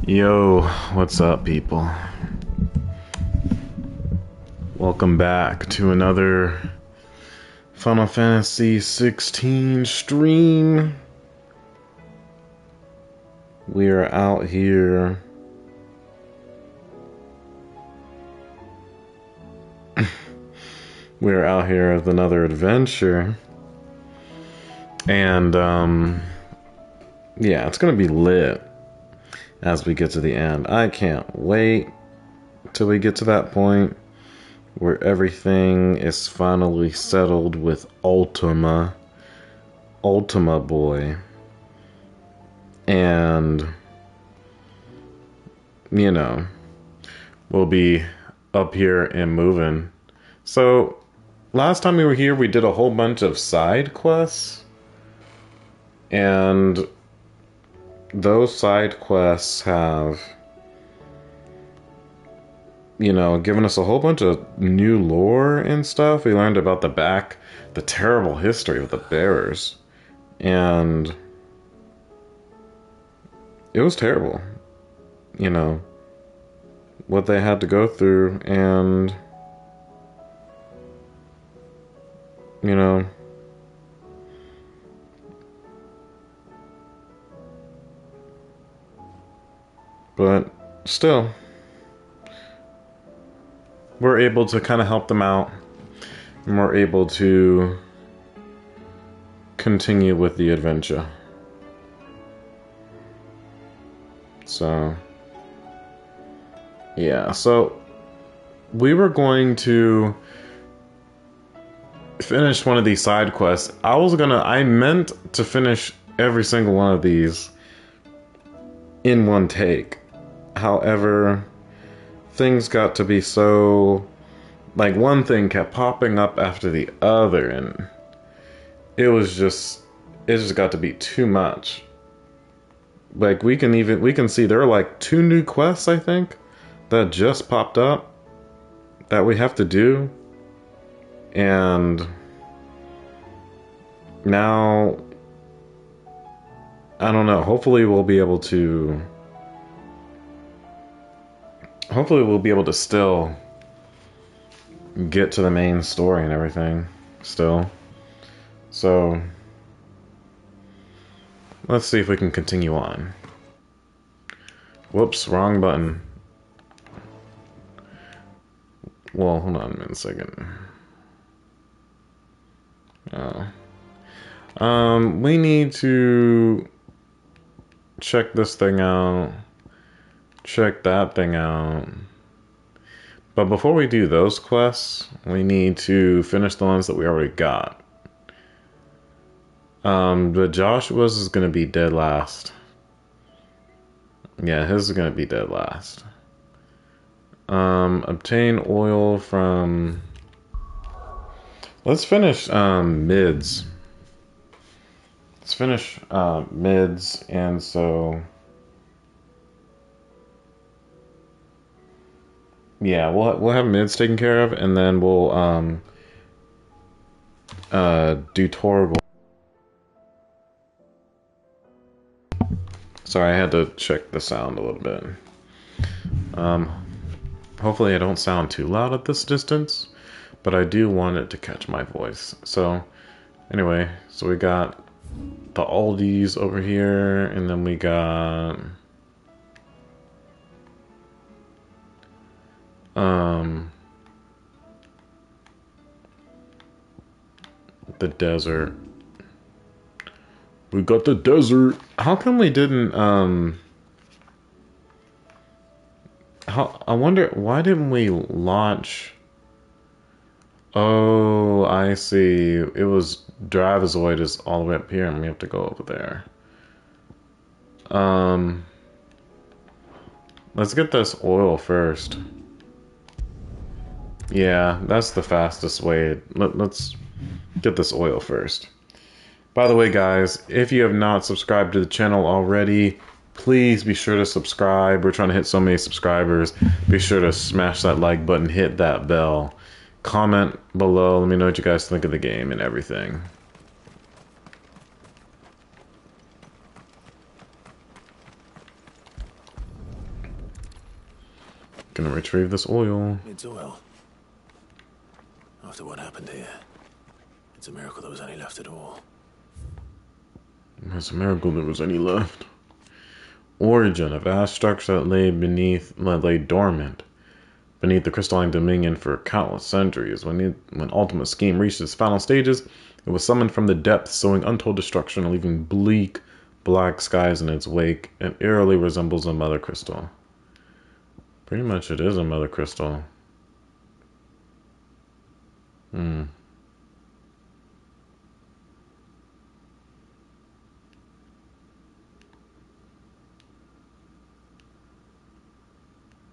Yo, what's up, people? Welcome back to another Final Fantasy XVI stream. We are out here. We are out here with another adventure. And, yeah, it's gonna be lit as we get to the end. I can't wait till we get to that point where everything is finally settled with Ultima Boy. And, you know, we'll be up here and moving. So, last time we were here, we did a whole bunch of side quests. And those side quests have, you know, given us a whole bunch of new lore and stuff. We learned about the terrible history of the bearers. And it was terrible, you know, what they had to go through. And, you know, but still, we're able to kind of help them out, and we're able to continue with the adventure. So, yeah, so we were going to finish one of these side quests. I meant to finish every single one of these in one take. However, things got to be so, like, one thing kept popping up after the other, and it just got to be too much. Like, we can see there are like 2 new quests, I think, that just popped up that we have to do. And now, I don't know, hopefully we'll be able to still get to the main story and everything still. So let's see if we can continue on. Whoops, wrong button. Well, hold on a second. We need to check this thing out. Check that thing out. But before we do those quests, we need to finish the ones that we already got. But Joshua's is gonna be dead last. Yeah, his is gonna be dead last. Obtain oil from... Let's finish mids. Let's finish mids, and so... Yeah, we'll have mids taken care of, and then we'll do Torgal. Sorry, I had to check the sound a little bit. Hopefully I don't sound too loud at this distance, but I do want it to catch my voice. So, anyway, so we got the Aldi's over here, and then we got the desert. We got the desert. How come we didn't I wonder, why didn't we launch? Oh, I see. It was Dravazoid is all the way up here, and we have to go over there. Let's get this oil first. Yeah, that's the fastest way. Let's get this oil first. By the way, guys, if you have not subscribed to the channel already, please be sure to subscribe. We're trying to hit so many subscribers. Be sure to smash that like button, hit that bell. Comment below. Let me know what you guys think of the game and everything. Gonna retrieve this oil. It's oil. After what happened here, it's a miracle there was any left at all. It's a miracle there was any left. Origin, a vast structure that lay dormant beneath the crystalline dominion for countless centuries. When Ultimate Scheme reached its final stages, it was summoned from the depths, sowing untold destruction and leaving bleak, black skies in its wake. It eerily resembles a mother crystal. Pretty much it is a mother crystal.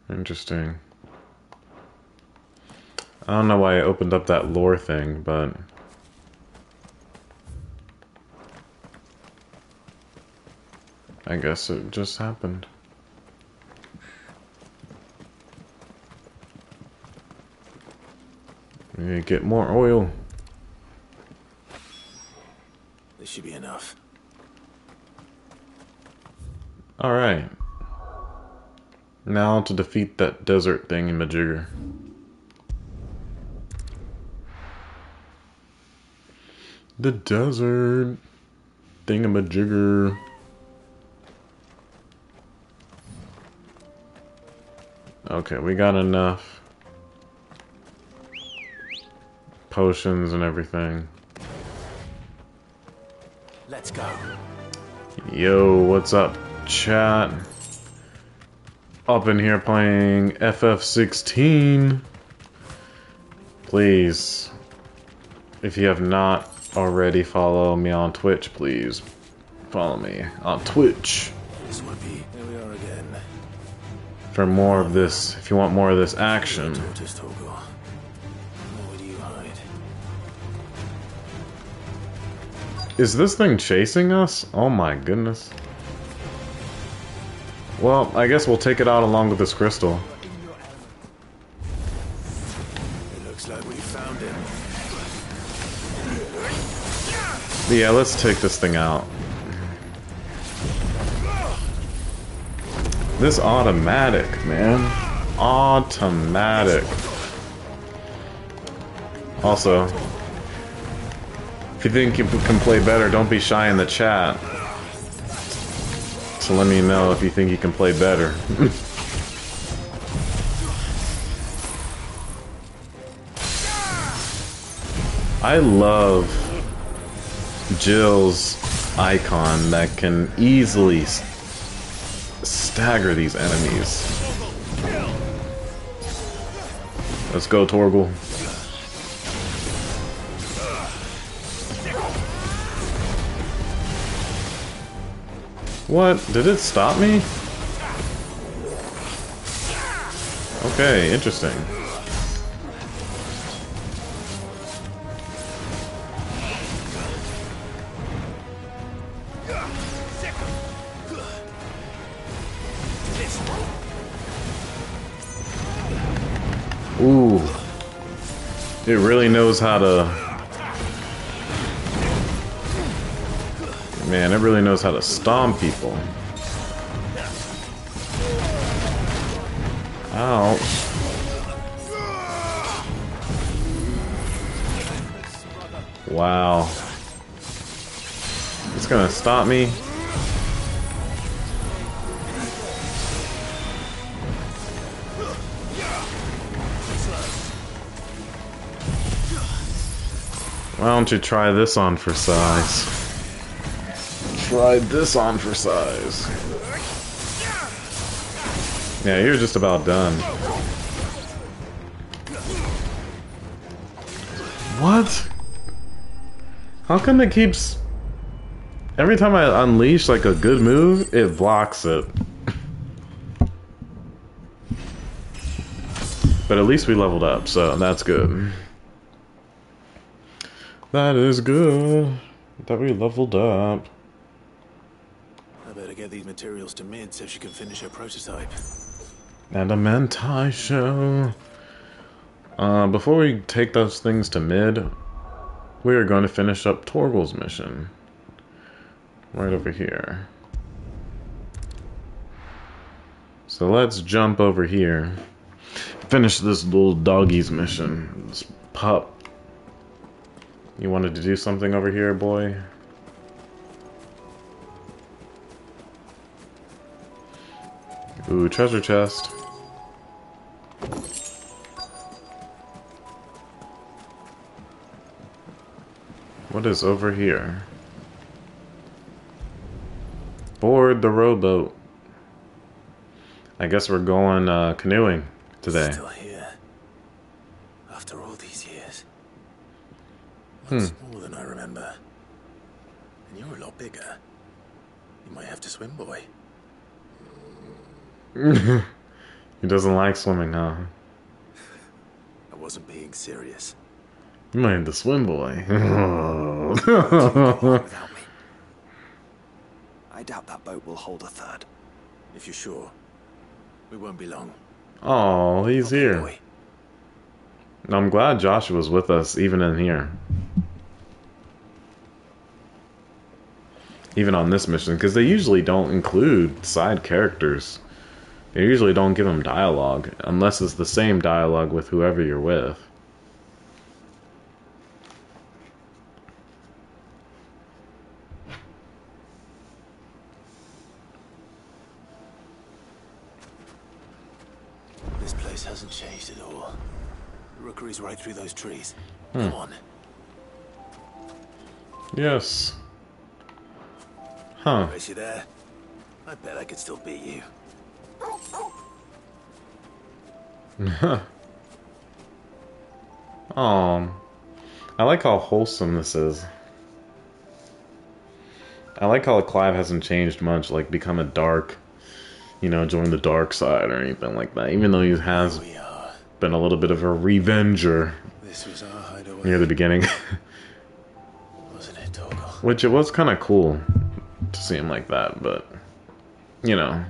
Interesting. I don't know why I opened up that lore thing, but I guess it just happened. We need to get more oil. This should be enough. Alright. Now to defeat that desert thingamajigger. The desert thingamajigger. Okay, we got enough potions and everything. Let's go. Yo, what's up, chat? Up in here playing FF16. Please, if you have not already, follow me on Twitch, please. Follow me on Twitch. This would be. Here we are again. For more of this, if you want more of this action. Where do you hide? Is this thing chasing us? Oh my goodness. Well, I guess we'll take it out along with this crystal. It looks like we found him. Yeah, let's take this thing out. This automatic, man. Automatic. Also, if you think you can play better, don't be shy in the chat. So let me know if you think you can play better. I love Jill's icon that can easily stagger these enemies. Let's go, Torgal. What? Did it stop me? Okay, interesting. Ooh. It really knows how to... Man, it really knows how to stomp people. Ow. Wow. It's gonna stop me. Why don't you try this on for size? Try this on for size. Yeah, you're just about done. What? How come it keeps... Every time I unleash like a good move, it blocks it. But at least we leveled up, so that's good. That is good. That we leveled up. I better get these materials to Mid so she can finish her prototype. And a Mentai show. Before we take those things to Mid, we are going to finish up Torgal's mission. Right over here. So let's jump over here. finish this little doggy's mission. This pup. You wanted to do something over here, boy? Ooh, treasure chest. What is over here? Board the rowboat. I guess we're going canoeing today. Still here. After all these years. Hmm. More than I remember. And you're a lot bigger. You might have to swim, boy. He doesn't like swimming, huh? I wasn't being serious. You might have to swim, boy. Without me. I doubt that boat will hold a third. If you're sure, we won't be long. Oh, he's Okay, here. boy. I'm glad Joshua was with us, even in here. Even on this mission, because they usually don't include side characters. They usually don't give them dialogue, unless it's the same dialogue with whoever you're with. This place hasn't changed at all. The rookery's right through those trees. Come on. Yes. Huh. Is you there? I bet I could still beat you. Oh, I like how wholesome this is. I like how Clive hasn't changed much, like become a dark, you know, join the dark side or anything like that. Even though he has Here we are. been a little bit of a revenger This was our hideaway. near the beginning. Wasn't it, Toggle? Which it was kind of cool to see him like that, but, you know.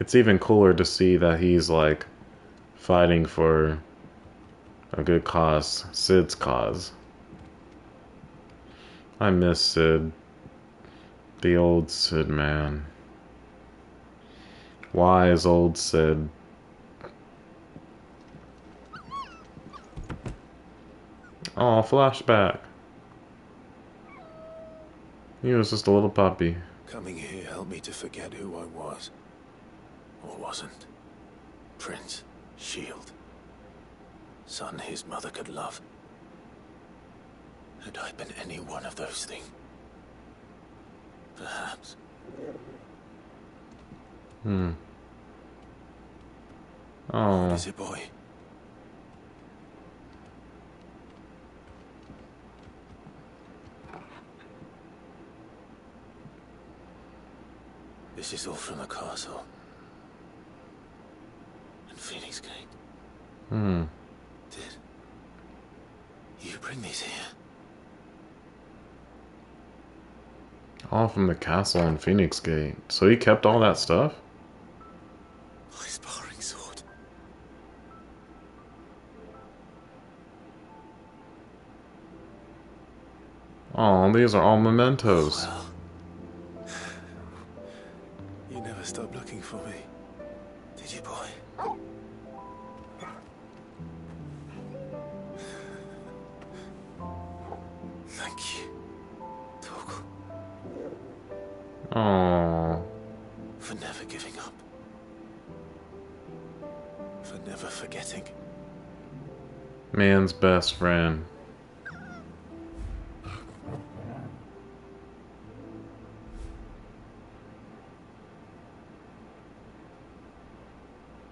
It's even cooler to see that he's, like, fighting for a good cause. Sid's cause. I miss Sid. The old Sid, man. Wise old Sid. Oh, flashback. He was just a little puppy. Coming here helped me to forget who I was. Or wasn't. Prince, shield. Son his mother could love. Had I been any one of those things? Perhaps. Hmm. What Oh. is it, boy? This is all from the castle. And Phoenix Gate. Hmm. Did you bring these here? All from the castle in Phoenix Gate. So he kept all that stuff? My sparring sword. Oh, these are all mementos. Well, you never stopped looking for me, did you, boy? Thank you, Toggle, Oh. for never giving up. For never forgetting. Man's best friend.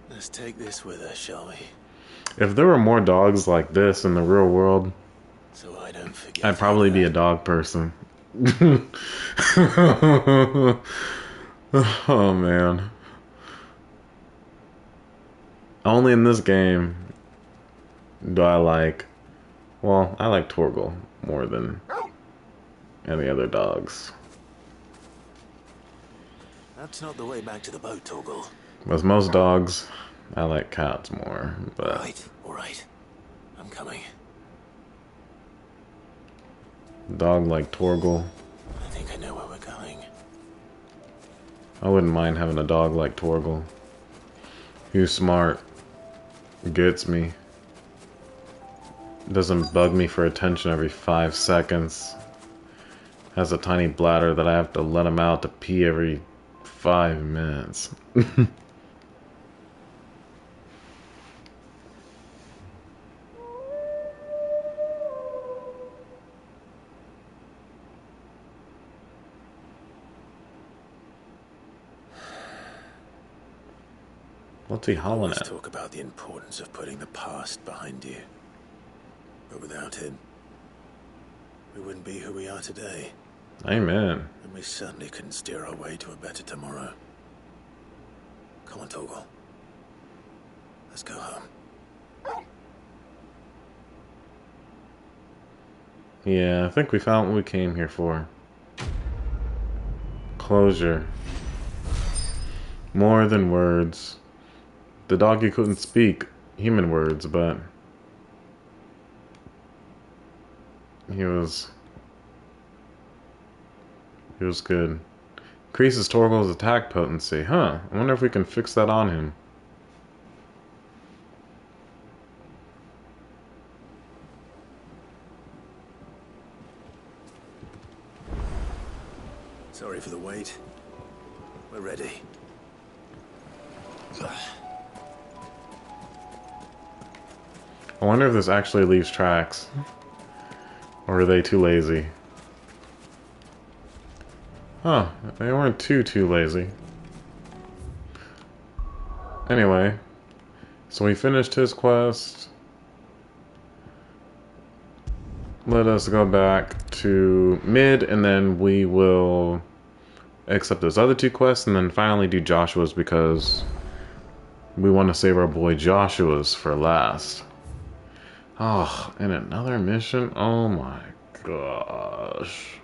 Let's take this with us, shall we? If there were more dogs like this in the real world, So I don't forget. I'd probably be a dog person. Oh man. Only in this game do I like, well, I like Torgal more than any other dogs. That's not the way back to the boat, Toggle. With most dogs, I like cats more, but All right. I'm coming. dog like Torgal, I think I know where we're going. I wouldn't mind having a dog like Torgal. Who's smart. Gets me. Doesn't bug me for attention every 5 seconds. Has a tiny bladder that I have to let him out to pee every 5 minutes. What's he hollering Let's at? talk about the importance of putting the past behind you. But without him, we wouldn't be who we are today. Amen. And we certainly couldn't steer our way to a better tomorrow. Come on, Torgal. Let's go home. Yeah, I think we found what we came here for. Closure. More than words. The doggy couldn't speak human words, but he was good. Increases Torgal's attack potency. Huh. I wonder if we can fix that on him. Sorry for the wait. We're ready. I wonder if this actually leaves tracks. Or are they too lazy? Huh, they weren't too lazy. Anyway, so we finished his quest. Let us go back to mid, and then we will accept those other 2 quests, and then finally do Joshua's, because we want to save our boy Joshua's for last. Oh, and another mission? Oh my gosh.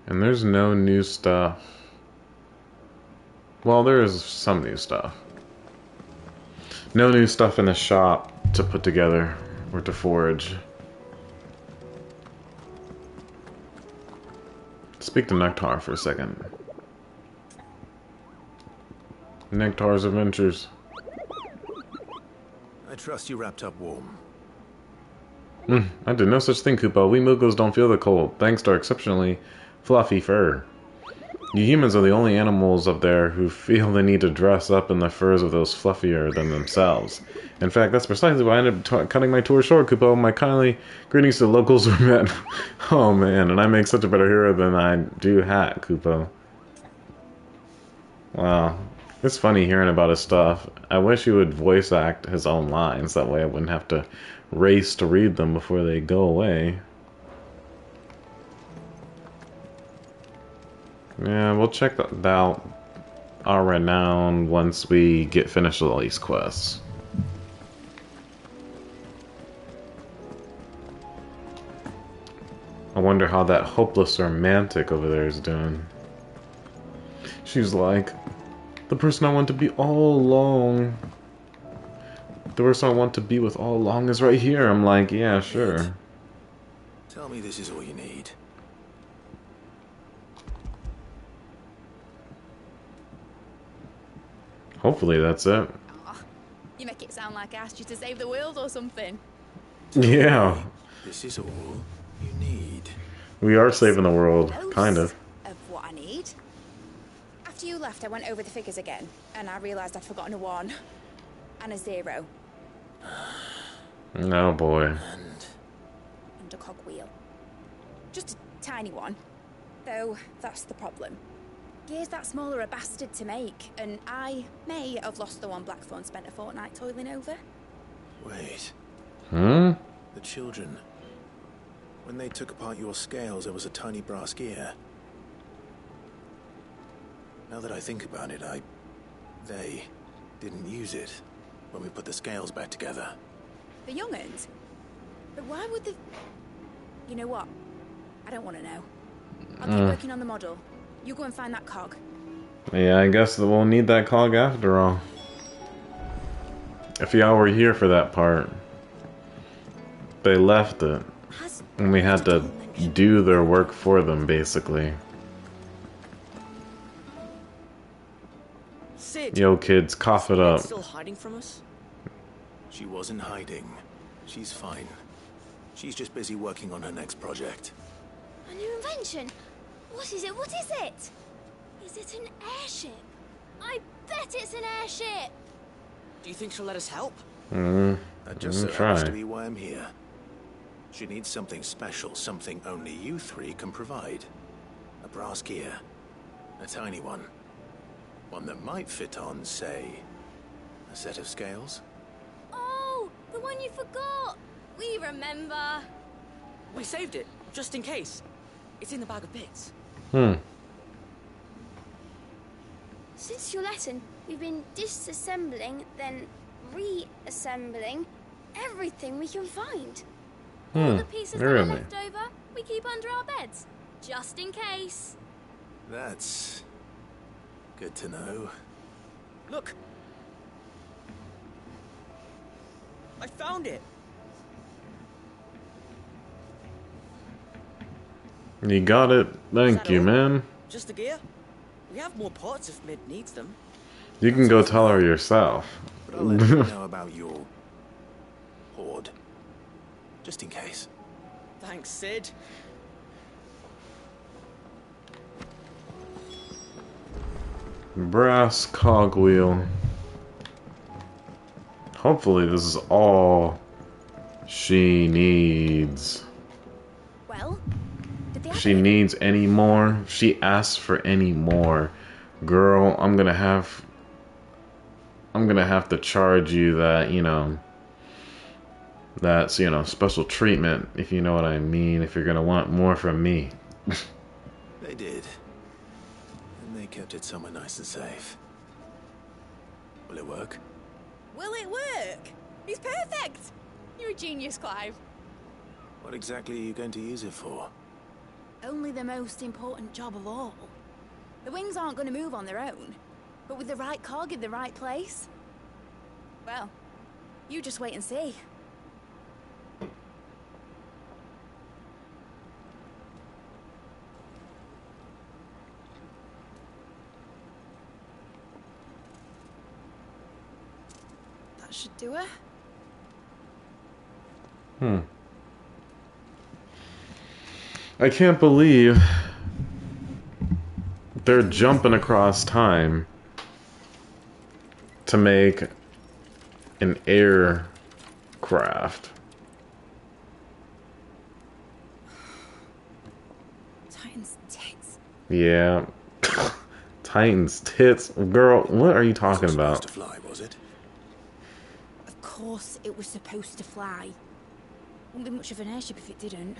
And there's no new stuff. Well, there is some new stuff. No new stuff in the shop to put together or to forage. Speak to Nectar for a second. Nectar's Adventures. I trust you wrapped up warm. I did no such thing, Koopa. We Moogles don't feel the cold, thanks to our exceptionally fluffy fur. You humans are the only animals up there who feel the need to dress up in the furs of those fluffier than themselves. In fact, that's precisely why I ended up cutting my tour short, Koopa. My kindly greetings to the locals we met. Oh man, and I make such a better hero than I do hat, Koopa. Wow. It's funny hearing about his stuff. I wish he would voice act his own lines. That way I wouldn't have to race to read them before they go away. Yeah, we'll check out our renown once we get finished with all these quests. I wonder how that hopeless romantic over there is doing. She's like, the person I want to be all along. The person I want to be with all along is right here. I'm like, yeah, sure. Tell me this is all you need. Hopefully that's it. Oh, you make it sound like I asked you to save the world or something. Yeah. This is all you need. We are saving the world, Close kind of. what I need. After you left, I went over the figures again, and I realised I'd forgotten a 1 and a 0 Oh boy. and a cogwheel. Just a tiny one, though that's the problem. Gears that small are a bastard to make, and I may have lost the one Blackthorn spent a fortnight toiling over. Wait, Hmm? the children. When they took apart your scales, there was a tiny brass gear. Now that I think about it, they didn't use it when we put the scales back together. The young'uns? But why would the... You know what? I don't want to know. I'll keep working on the model. You go and find that cog. Yeah, I guess that we'll need that cog after all. If y'all were here for that part, they left it. And we had to do their work for them, basically. Sid? Yo, kids, cough it up. Still hiding from us? She wasn't hiding. She's fine. She's just busy working on her next project. A new invention? What is it? What is it? Is it an airship? I bet it's an airship! Do you think she'll let us help? That just so happens to be why I'm here. She needs something special, something only you three can provide. A brass gear. A tiny one. One that might fit on, say, a set of scales. Oh, the one you forgot! We remember. We saved it, just in case. It's in the bag of bits. Since your lesson, we've been disassembling, then reassembling everything we can find. All the pieces that are left over, we keep under our beds, just in case. That's good to know. Look! I found it! You got it. Thank you, man. Just the gear? We have more parts if Mid needs them. You can go tell her yourself. But I'll let you know about your hoard. Just in case. Thanks, Sid. Brass cogwheel. Hopefully this is all she needs. Well, did they If she needs any more, if she asks for any more, girl, I'm gonna have to charge you that, that's, special treatment, if you know what I mean, if you're gonna want more from me. They did. And they kept it somewhere nice and safe. Will it work? Will it work? It's perfect! You're a genius, Clive. What exactly are you going to use it for? Only the most important job of all. The wings aren't going to move on their own, but with the right cog in the right place, well, you just wait and see. That should do it. I can't believe they're jumping across time to make an aircraft. Titan's tits. Yeah. Titan's tits. Girl, what are you talking about? To fly, was it? Of course it was supposed to fly. Wouldn't be much of an airship if it didn't.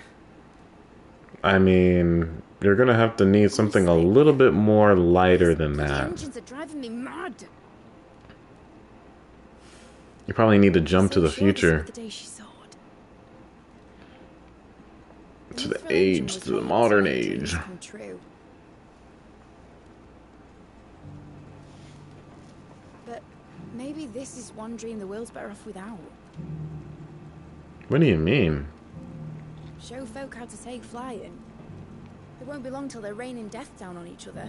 I mean, you're gonna have to need something a little bit more lighter than The that. engines are driving me mad. You probably need to jump to So the sure this future. was the day she soared. To the age, to the modern age. Come true. But maybe this is one dream the world's better off without. What do you mean? Show folk how to take flying. It won't be long till they're raining death down on each other.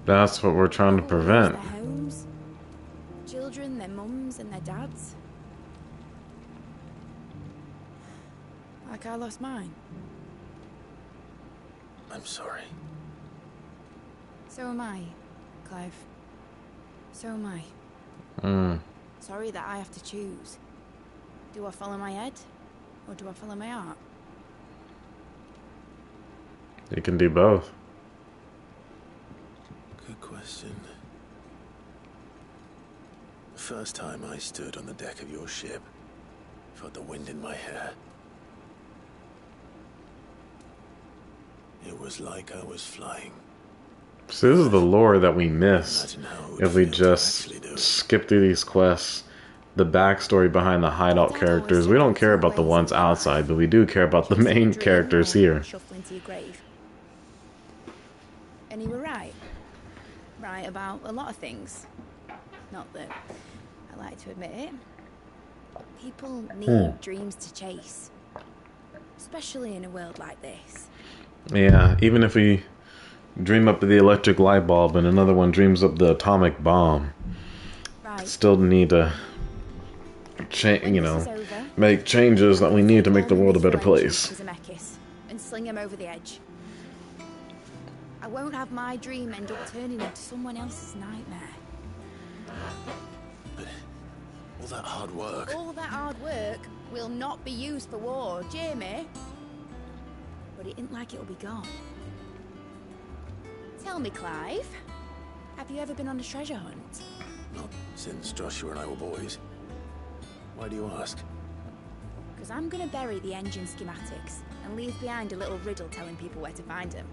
That's what we're trying to People lose prevent. Their homes, children, their mums and their dads. Like I lost mine. I'm sorry. So am I, Clive. So am I. Sorry that I have to choose. Do I follow my head? Or do I follow my heart? You can do both. Good question. The first time I stood on the deck of your ship, felt the wind in my hair. It was like I was flying. So this is the lore that we miss Imagine how it would if we feel to just actually do it. skip through these quests. The backstory behind the hideout characters. We don't care about the ones outside, but we do care about the main characters here. Shuffling to your grave. And you were right. Right about a lot of things. Not that I like to admit it. People need dreams to chase. Especially in a world like this. Yeah, even if we dream up the electric light bulb and another one dreams up the atomic bomb. still need to make changes that we need to make the world a better place. And sling him over the edge. I won't have my dream end up turning into someone else's nightmare. But all that hard work... All that hard work will not be used for war, Jamie. But it isn't like it'll be gone. Tell me, Clive, have you ever been on a treasure hunt? Not since Joshua and I were boys. Why do you ask? Because I'm going to bury the engine schematics and leave behind a little riddle telling people where to find them.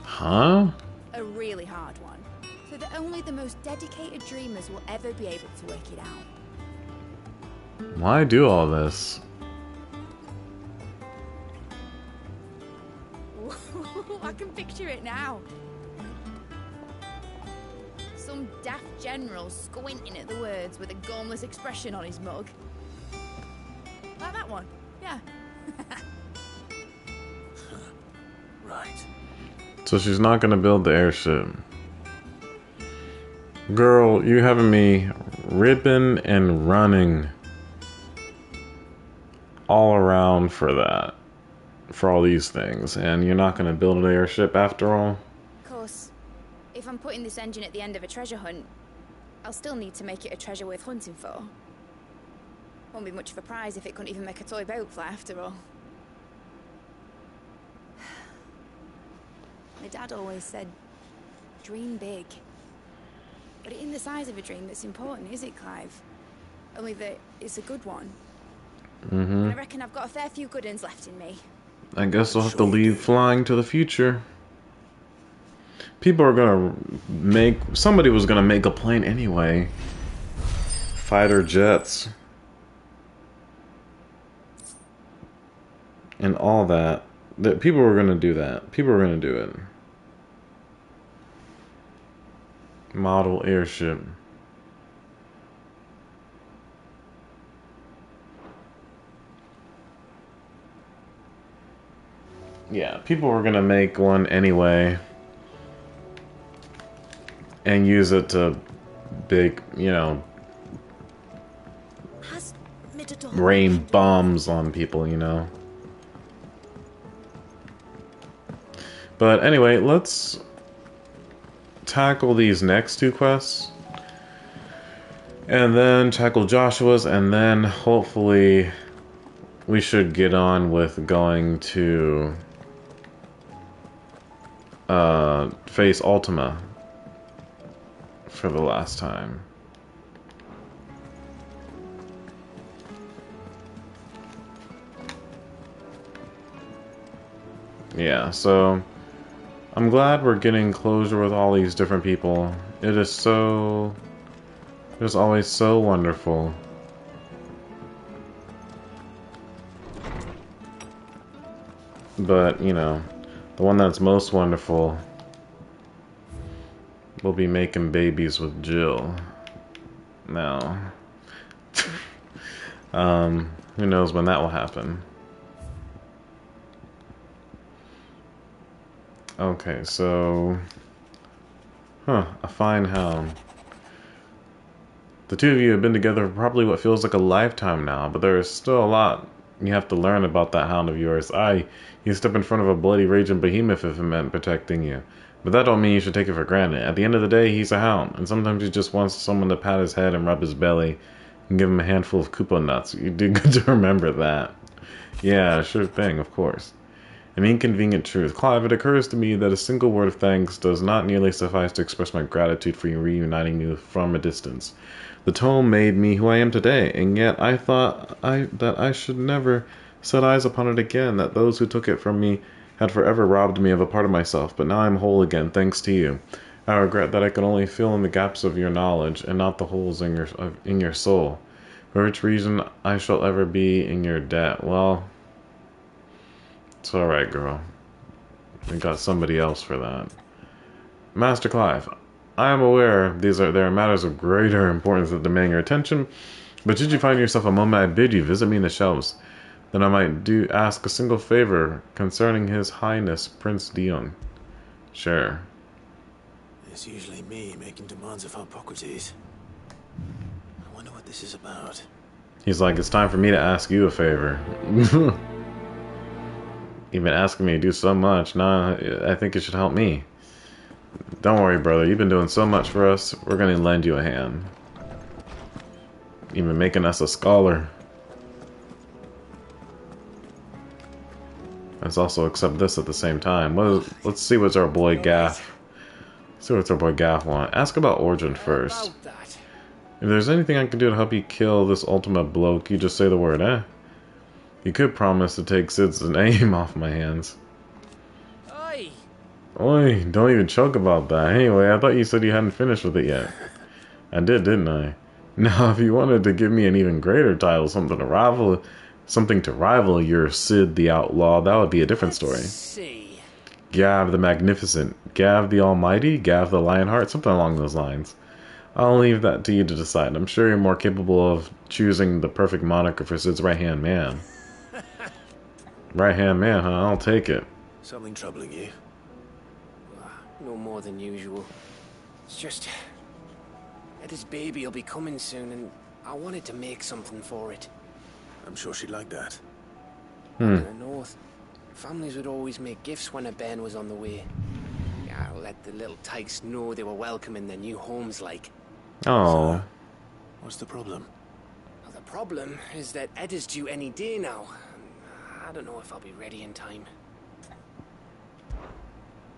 Huh? A really hard one. So that only the most dedicated dreamers will ever be able to work it out. Why do all this? I can picture it now. Some daft general squinting at the words with a gormless expression on his mug. Like that one, yeah. Right. So she's not gonna build the airship. Girl, you having me ripping and running all around for that. For all these things. And you're not gonna build an airship after all? Of course. If I'm putting this engine at the end of a treasure hunt, I'll still need to make it a treasure worth hunting for. Won't be much of a prize if it couldn't even make a toy boat fly after all. My dad always said, dream big. But it isn't the size of a dream that's important, is it, Clive? Only that it's a good one. And I reckon I've got a fair few good ones left in me. I guess we'll have to leave flying to the future. People are gonna somebody was gonna make a plane anyway. Fighter jets. And all that. People were gonna do that. People were gonna do it. Model airship. Yeah, people were gonna make one anyway. And use it to rain bombs on people, But anyway, let's tackle these next two quests. And then tackle Joshua's, and then hopefully we should get on with going to face Ultima for the last time. Yeah, so I'm glad we're getting closure with all these different people. It is always so wonderful. But, the one that's most wonderful will be making babies with Jill. Now, who knows when that will happen. Okay, so... a fine hound. The two of you have been together for probably what feels like a lifetime now, but there is still a lot you have to learn about that hound of yours. You step in front of a bloody raging behemoth if it meant protecting you. But that don't mean you should take it for granted. At the end of the day, he's a hound, and sometimes he just wants someone to pat his head and rub his belly and give him a handful of Koopa nuts. You do good to remember that. Yeah, sure thing, of course. An inconvenient truth. Clive, it occurs to me that a single word of thanks does not nearly suffice to express my gratitude for you reuniting me from a distance. The tome made me who I am today, and yet I thought that I should never set eyes upon it again, that those who took it from me had forever robbed me of a part of myself, but now I am whole again, thanks to you. I regret that I can only fill in the gaps of your knowledge, and not the holes in your soul, for which reason I shall ever be in your debt. Well, it's alright, girl. We got somebody else for that. Master Clive, I am aware there are matters of greater importance that demand your attention, but should you find yourself a moment I bid you visit me in the shelves, then I might ask a single favor concerning His Highness Prince Dion. Sure. It's usually me making demands of Hippocrates. I wonder what this is about. He's like, it's time for me to ask you a favor. You've been asking me to do so much. Nah, I think it should help me. Don't worry, brother. You've been doing so much for us. We're going to lend you a hand. Even making us a scholar. Let's also accept this at the same time. Let's see what's our boy Gaff. See what's our boy Gaff want. Ask about Origin first. If there's anything I can do to help you kill this ultimate bloke, you just say the word, eh? You could promise to take Sid's name off my hands. Oi! Oi, don't even choke about that. Anyway, I thought you said you hadn't finished with it yet. I did, didn't I? Now, if you wanted to give me an even greater title, something to rival your Sid the Outlaw, that would be a different story. Let's see. Gav the Magnificent, Gav the Almighty, Gav the Lionheart, something along those lines. I'll leave that to you to decide. I'm sure you're more capable of choosing the perfect moniker for Sid's right-hand man. Right-hand man, huh? I'll take it. Something troubling you? No more than usual. It's just... Eda's baby will be coming soon, and I wanted to make something for it. I'm sure she'd like that. In the north, families would always make gifts when a bairn was on the way. Yeah, I'll let the little tykes know they were welcome in their new homes, like. Oh. So, what's the problem? Well, the problem is that Eda's due any day now. I don't know if I'll be ready in time.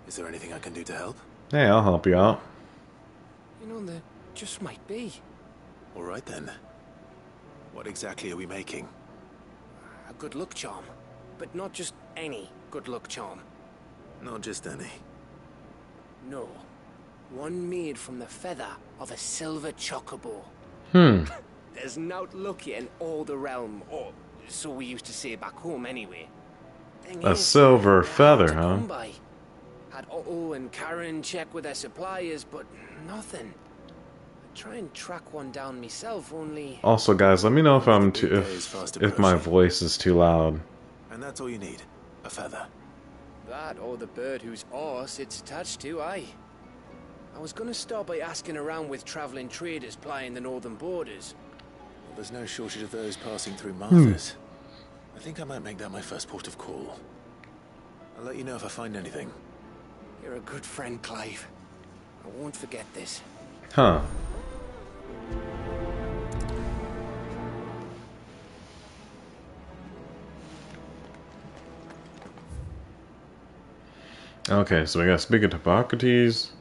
Is there anything I can do to help? Hey, I'll help you out. You know, there just might be. All right then. What exactly are we making? A good luck charm. But not just any good luck charm. Not just any. No. One made from the feather of a silver chocobo. There's naught luckier in all the realm, or so we used to say back home anyway. A silver feather, huh? By. Had Otto and Karen check with their suppliers, but nothing. I try and track one down myself, only... Also, guys, let me know if I'm too if my voice is too loud. And that's all you need. A feather. That or the bird whose horse it's attached to, aye. I was gonna start by asking around with traveling traders plying the northern borders. Well, there's no shortage of those passing through Martha's. I think I might make that my first port of call. I'll let you know if I find anything. You're a good friend, Clive. I won't forget this. Huh. Okay, so we got speak of Hippocrates.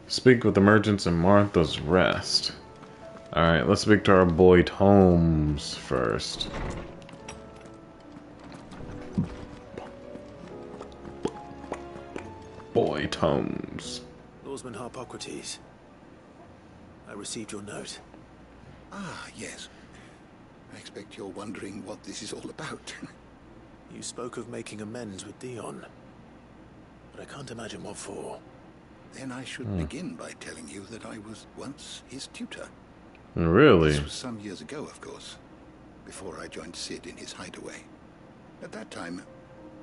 Speak with the merchants in Martha's Rest. Alright, let's speak to our boy Holmes first. Boy Holmes. Lawsman Hippocrates. I received your note. Ah, yes. I expect you're wondering what this is all about. You spoke of making amends with Dion. But I can't imagine what for. Then I should begin by telling you that I was once his tutor. Really? This was some years ago, of course, before I joined Sid in his hideaway. At that time,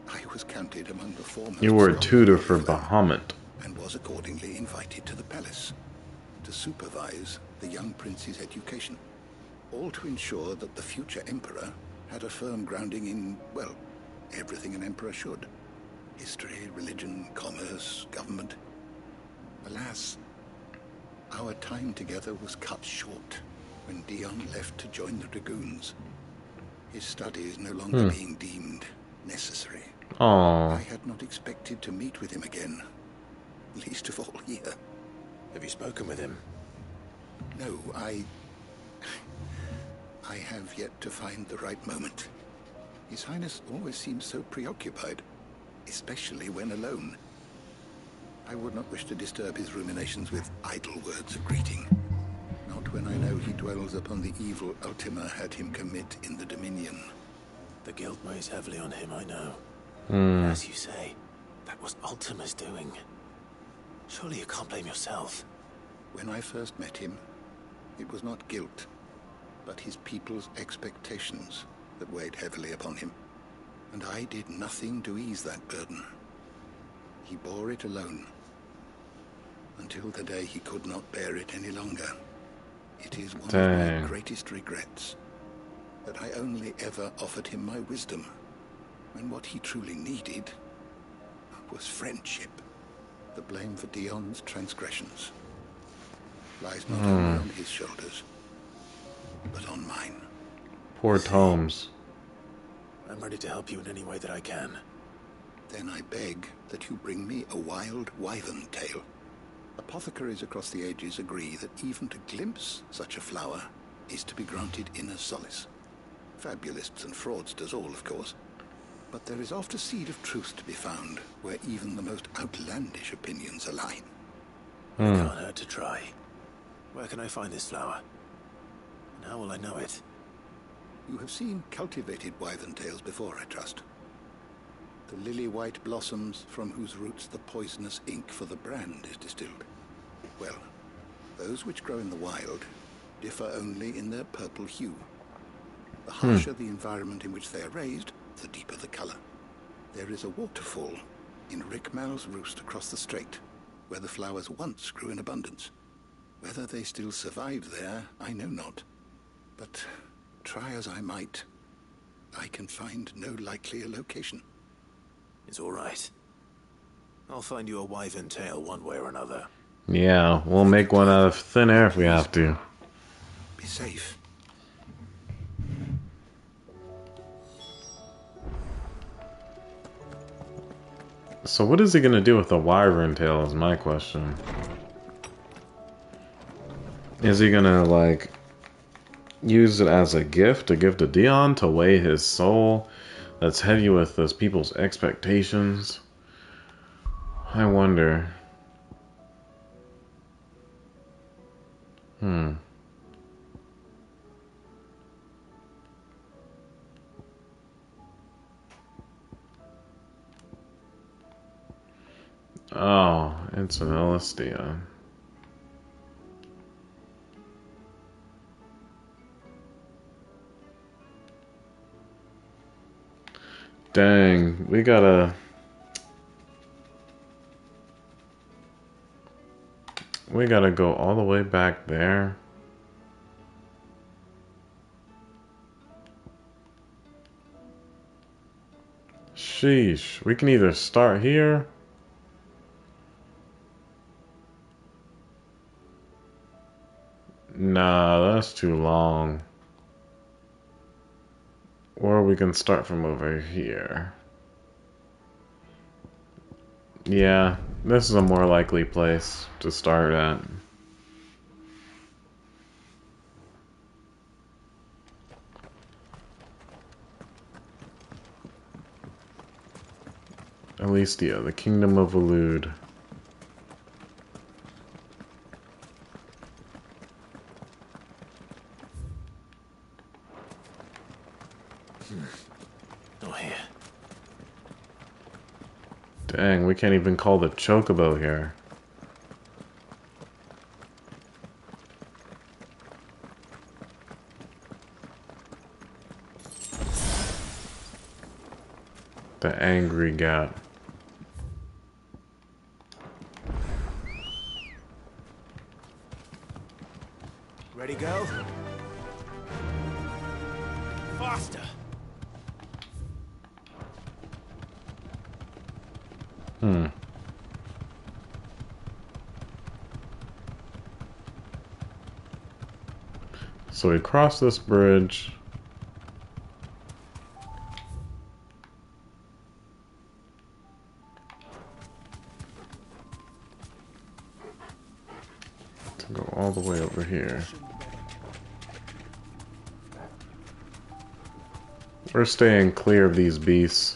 I was counted among the foremost. You were a tutor for Bahamut. And was accordingly invited to the palace to supervise the young prince's education, all to ensure that the future emperor had a firm grounding in, well, everything an emperor should. History, religion, commerce, government. Alas, our time together was cut short when Dion left to join the dragoons. His studies no longer being deemed necessary. Aww. I had not expected to meet with him again, least of all here. Have you spoken with him? No, I have yet to find the right moment. His Highness always seems so preoccupied, especially when alone. I would not wish to disturb his ruminations with idle words of greeting. Not when I know he dwells upon the evil Ultima had him commit in the Dominion. The guilt weighs heavily on him, I know. As you say, that was Ultima's doing. Surely you can't blame yourself. When I first met him, it was not guilt, but his people's expectations that weighed heavily upon him. And I did nothing to ease that burden. He bore it alone, until the day he could not bear it any longer. It is one Dang. of my greatest regrets that I only ever offered him my wisdom, when what he truly needed was friendship. The blame for Dion's transgressions lies not only on his shoulders, but on mine. Poor Tomes. I'm ready to help you in any way that I can. Then I beg that you bring me a wild wyvern tail. Apothecaries across the ages agree that even to glimpse such a flower is to be granted inner solace. Fabulists and fraudsters all, of course. But there is oft a seed of truth to be found where even the most outlandish opinions align. It can't hurt to try. Where can I find this flower? And how will I know it? You have seen cultivated wyvern tails before, I trust. The lily-white blossoms from whose roots the poisonous ink for the brand is distilled. Well, those which grow in the wild differ only in their purple hue. The harsher the environment in which they are raised, the deeper the color. There is a waterfall in Rickmal's roost across the strait, where the flowers once grew in abundance. Whether they still survive there, I know not. But try as I might, I can find no likelier location. It's all right. I'll find you a wyvern tail one way or another. Yeah, we'll make one out of thin air if we have to. Be safe. So what is he gonna do with the wyvern tail is my question. Is he gonna, like, use it as a gift to give to Dion to weigh his soul that's heavy with those people's expectations? I wonder. Oh, it's an Elastia. Dang, we gotta go all the way back there. Sheesh, we can either start here. Nah, that's too long. Or we can start from over here. Yeah, this is a more likely place to start at. Elastia, the Kingdom of Elude. Oh, here. Dang, we can't even call the Chocobo here. The Angry Gap. Ready, go? Faster! So we cross this bridge. To go all the way over here. We're staying clear of these beasts.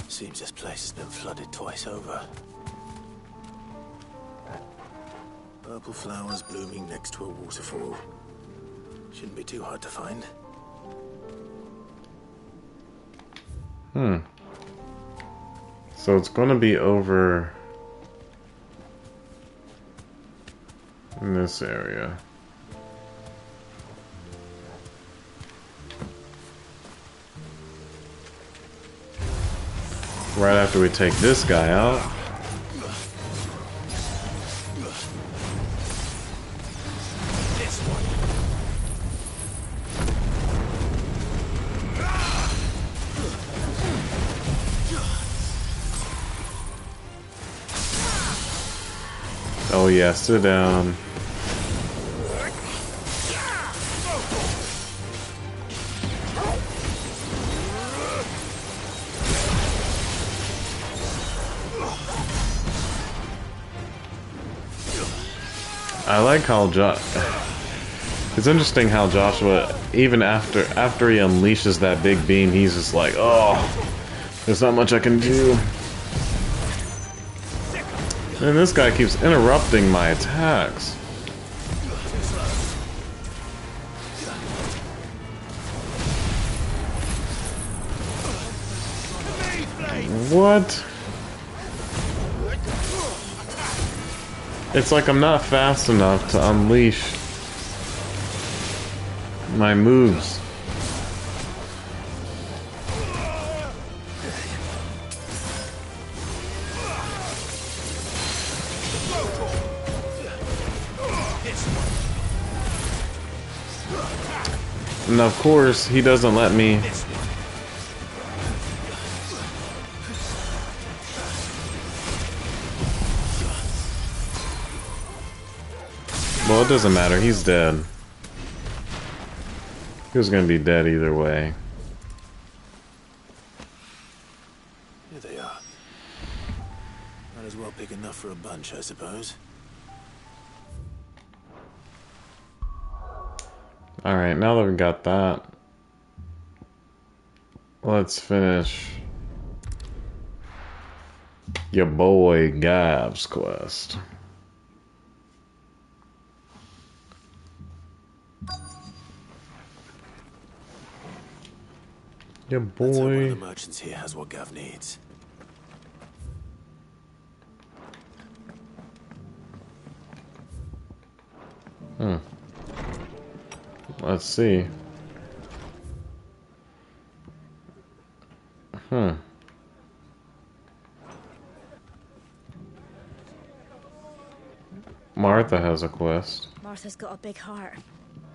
Seems this place has been flooded twice over. Purple flowers blooming next to a waterfall. Shouldn't be too hard to find. So it's going to be over in this area. Right after we take this guy out. Oh yeah, sit down. I like how it's interesting how Joshua, even after he unleashes that big beam, he's just like, oh, there's not much I can do. And this guy keeps interrupting my attacks. What? It's like I'm not fast enough to unleash my moves. And of course, he doesn't let me. Well, it doesn't matter. He's dead. He was gonna be dead either way. Here they are. Might as well pick enough for a bunch, I suppose. Alright, now that we got that, let's finish your boy Gab's quest. Your boy. Let's hope one of the merchants here has what Gav needs. Let's see. Martha has a quest. Martha's got a big heart.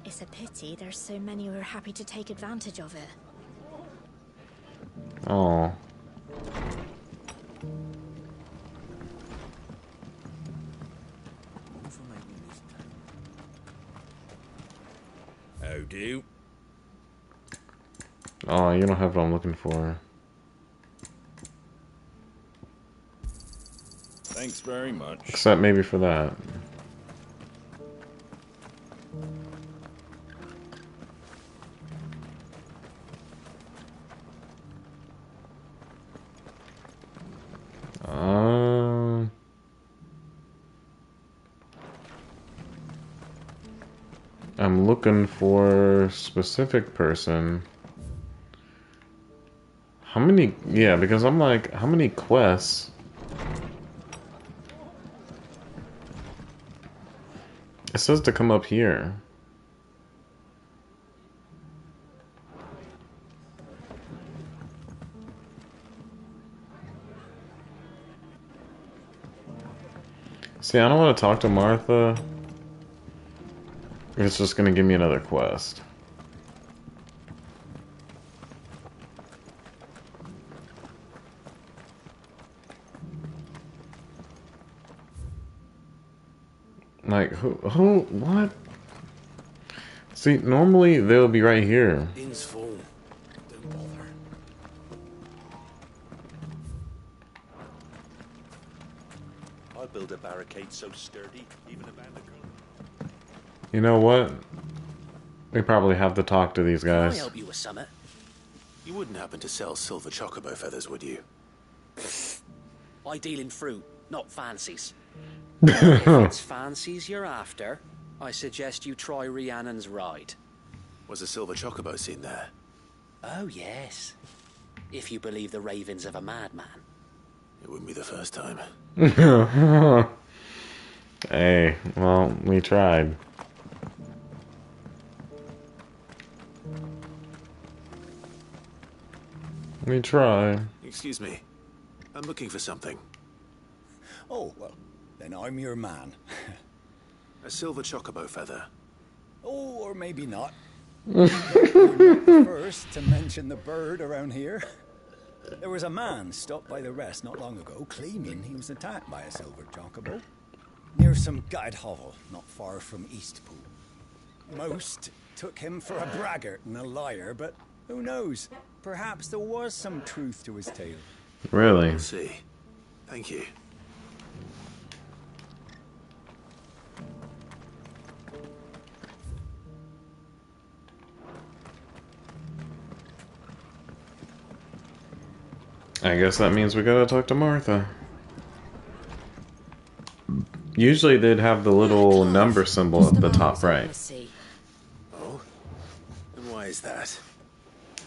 It's a pity there's so many who are happy to take advantage of it. Oh. How do? Oh, you don't have what I'm looking for. Thanks very much. Except maybe for that. I'm looking for specific person. How many? Yeah, because I'm like, how many quests? It says to come up here. See, I don't want to talk to Martha. It's just gonna give me another quest. Like, what? See, normally they'll be right here. Inn's full. Don't bother. I'll build a barricade so sturdy, even a bandit. You know what? We probably have to talk to these Can I guys. help you with summit? You wouldn't happen to sell silver chocobo feathers, would you? I deal in fruit, not fancies. If it's fancies you're after, I suggest you try Rhiannon's ride. Was a silver chocobo seen there? Oh, yes. If you believe the ravings of a madman. It wouldn't be the first time. Hey, well, we tried. We tried. Excuse me. I'm looking for something. Oh, well, then I'm your man. A silver chocobo feather. Oh, or maybe not. You're not the first to mention the bird around here. There was a man stopped by the rest not long ago claiming he was attacked by a silver chocobo near some gutted hovel not far from Eastpool. Most took him for a braggart and a liar, but who knows? Perhaps there was some truth to his tale. Really? We'll see. Thank you. I guess that means we gotta talk to Martha. Usually they'd have the little number symbol at the top right. Oh? And why is that?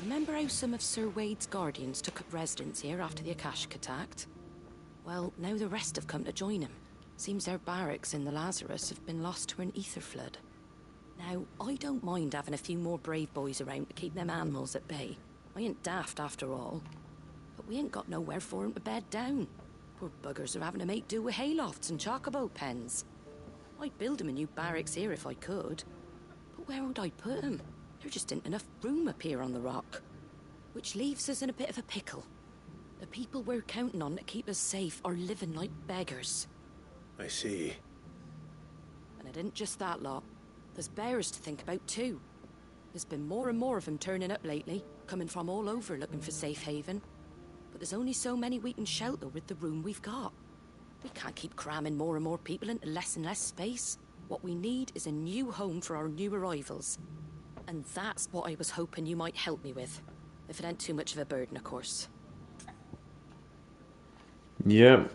Remember how some of Sir Wade's guardians took up residence here after the Akashic attacked? Well, now the rest have come to join him. Seems their barracks in the Lazarus have been lost to an ether flood. Now, I don't mind having a few more brave boys around to keep them animals at bay. I ain't daft after all. But we ain't got nowhere for 'em to bed down. Poor buggers are having to make do with haylofts and chocobo pens. I'd build 'em a new barracks here if I could. But where would I put 'em? There just ain't enough room up here on the rock. Which leaves us in a bit of a pickle. The people we're counting on to keep us safe are living like beggars. I see. And it ain't just that lot. There's bears to think about too. There's been more and more of them turning up lately, coming from all over looking for safe haven. But there's only so many we can shelter with the room we've got. We can't keep cramming more and more people into less and less space. What we need is a new home for our new arrivals. And that's what I was hoping you might help me with. If it ain't too much of a burden, of course. Yep.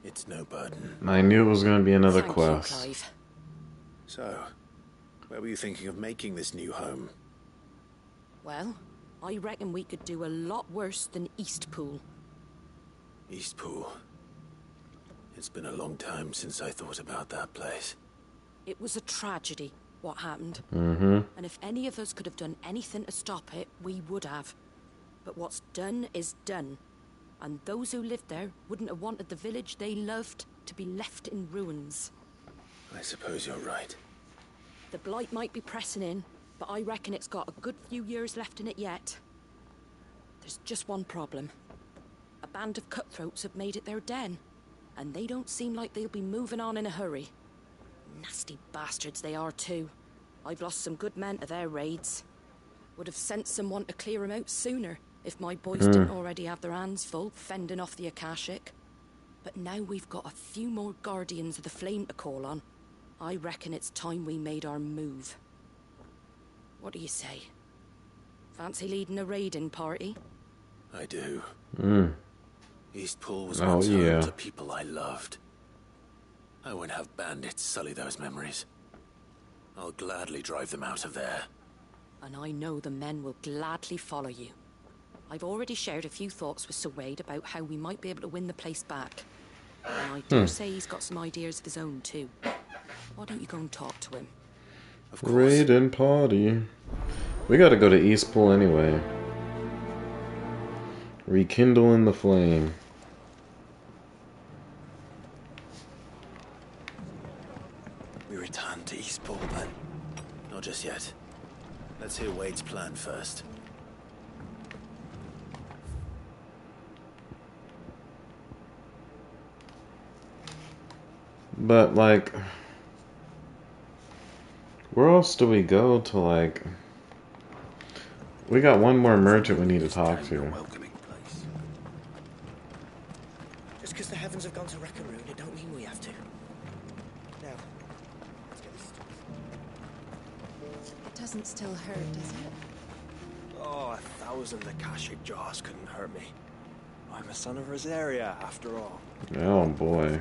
It's no burden. I knew it was going to be another Thank quest. you, Clive. So, where were you thinking of making this new home? Well, I reckon we could do a lot worse than Eastpool. Eastpool. It's been a long time since I thought about that place. It was a tragedy, what happened. Mm-hmm. And if any of us could have done anything to stop it, we would have. But what's done is done. And those who lived there wouldn't have wanted the village they loved to be left in ruins. I suppose you're right. The blight might be pressing in, but I reckon it's got a good few years left in it yet. There's just one problem. A band of cutthroats have made it their den, and they don't seem like they'll be moving on in a hurry. Nasty bastards they are too. I've lost some good men to their raids. Would have sent someone to clear 'em out sooner, if my boys didn't already have their hands full fending off the Akashic. But now we've got a few more guardians of the flame to call on. I reckon it's time we made our move. What do you say? Fancy leading a raiding party? I do. Mm. Eastpool was Oh, once yeah. home to people I loved. I won't have bandits sully those memories. I'll gladly drive them out of there. And I know the men will gladly follow you. I've already shared a few thoughts with Sir Wade about how we might be able to win the place back. And I dare say he's got some ideas of his own too. Why don't you go and talk to him? Of course. Raid and party. We gotta go to Eastpool anyway. Rekindling the flame. We return to Eastpool then. Not just yet. Let's hear Wade's plan first. But, like, where else do we go to, like... We got one more merchant we need to talk to. Welcoming place. Just because the heavens have gone to Rackaroon, it don't mean we have to. Now, let's get this stuff. It doesn't still hurt, does it? Oh, 1,000 Akashic jaws couldn't hurt me. I'm a son of Rosaria, after all. Oh, boy.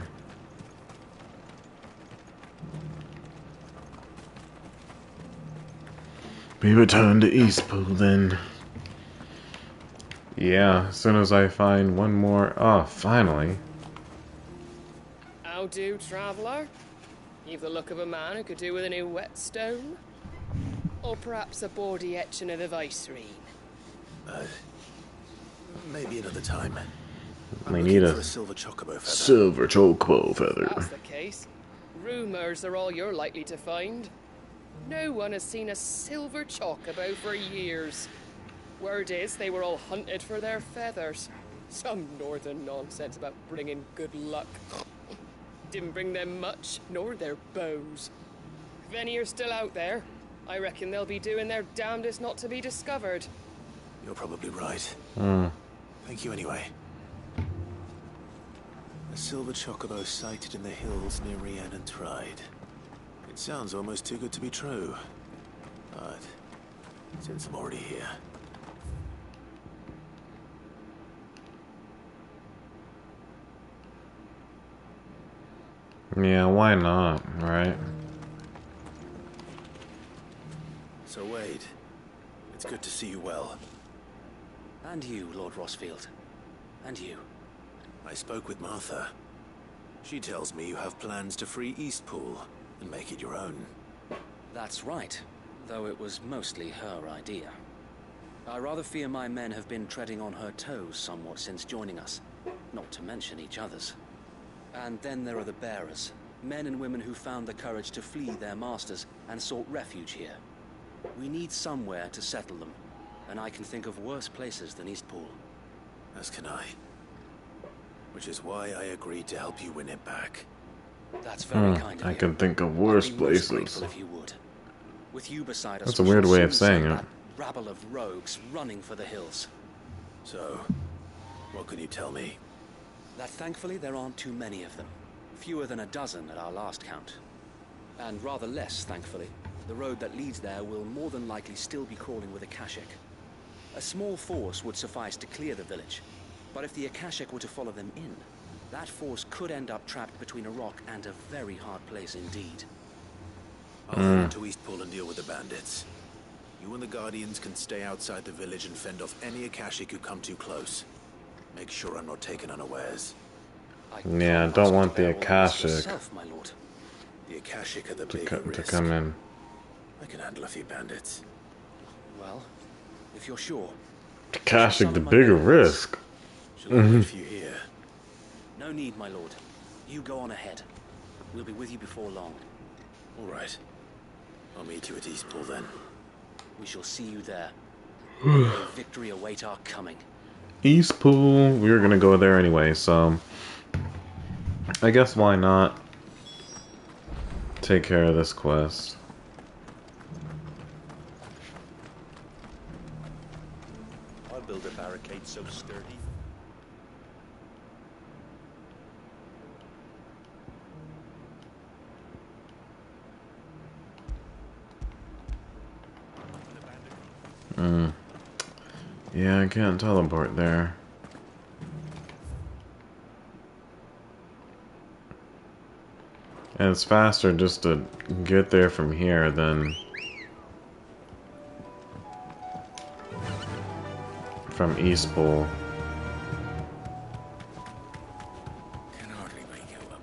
We return to Eastpool then. Yeah, as soon as I find one more... Oh, finally. How do, traveller? You've the look of a man who could do with a new whetstone. Or perhaps a bawdy etching of the Viceroy. Maybe another time. We need a silver chocobo feather. Silver chocobo feather. If that's the case, rumors are all you're likely to find. No one has seen a silver chocobo for years. Word is they were all hunted for their feathers. Some northern nonsense about bringing good luck. Didn't bring them much, nor their bows. If any are still out there, I reckon they'll be doing their damnedest not to be discovered. You're probably right. Thank you anyway. A silver chocobo sighted in the hills near Rhiannon Tride. It sounds almost too good to be true. But since I'm already here... Yeah, why not, right? So Wade, it's good to see you well. And you, Lord Rossfield. And you. I spoke with Martha. She tells me you have plans to free Eastpool and make it your own. That's right, though it was mostly her idea. I rather fear my men have been treading on her toes somewhat since joining us, not to mention each other's. And then there are the bearers, men and women who found the courage to flee their masters and sought refuge here. We need somewhere to settle them, and I can think of worse places than Eastpool. As can I. Which is why I agreed to help you win it back. That's very kind of you. I can think of worse I'd be most places. grateful if you would. With you beside us, That's a weird way of saying it. that rabble of rogues running for the hills. So, what can you tell me? That thankfully there aren't too many of them. Fewer than a dozen at our last count. And rather less, thankfully. The road that leads there will more than likely still be crawling with Akashic. A small force would suffice to clear the village. But if the Akashic were to follow them in, that force could end up trapped between a rock and a very hard place indeed. I'll head to Eastpool and deal with the bandits. You and the Guardians can stay outside the village and fend off any Akashic who come too close. Make sure I'm not taken unawares. Yeah, I don't want the Akashic yourself, my lord. The Akashic are the bigger to risk. come in. I can handle a few bandits. Well, if you're sure. Akashic, the bigger risk. Shall I wait for you here? No need, my lord. You go on ahead. We'll be with you before long. All right. I'll meet you at Eastpool then. We shall see you there. May victory await our coming. Eastpool, we were gonna go there anyway, so I guess why not take care of this quest. I'll build a barricade so sturdy. Yeah, I can't teleport there. And it's faster just to get there from here than from Eastpool. Can hardly make you up.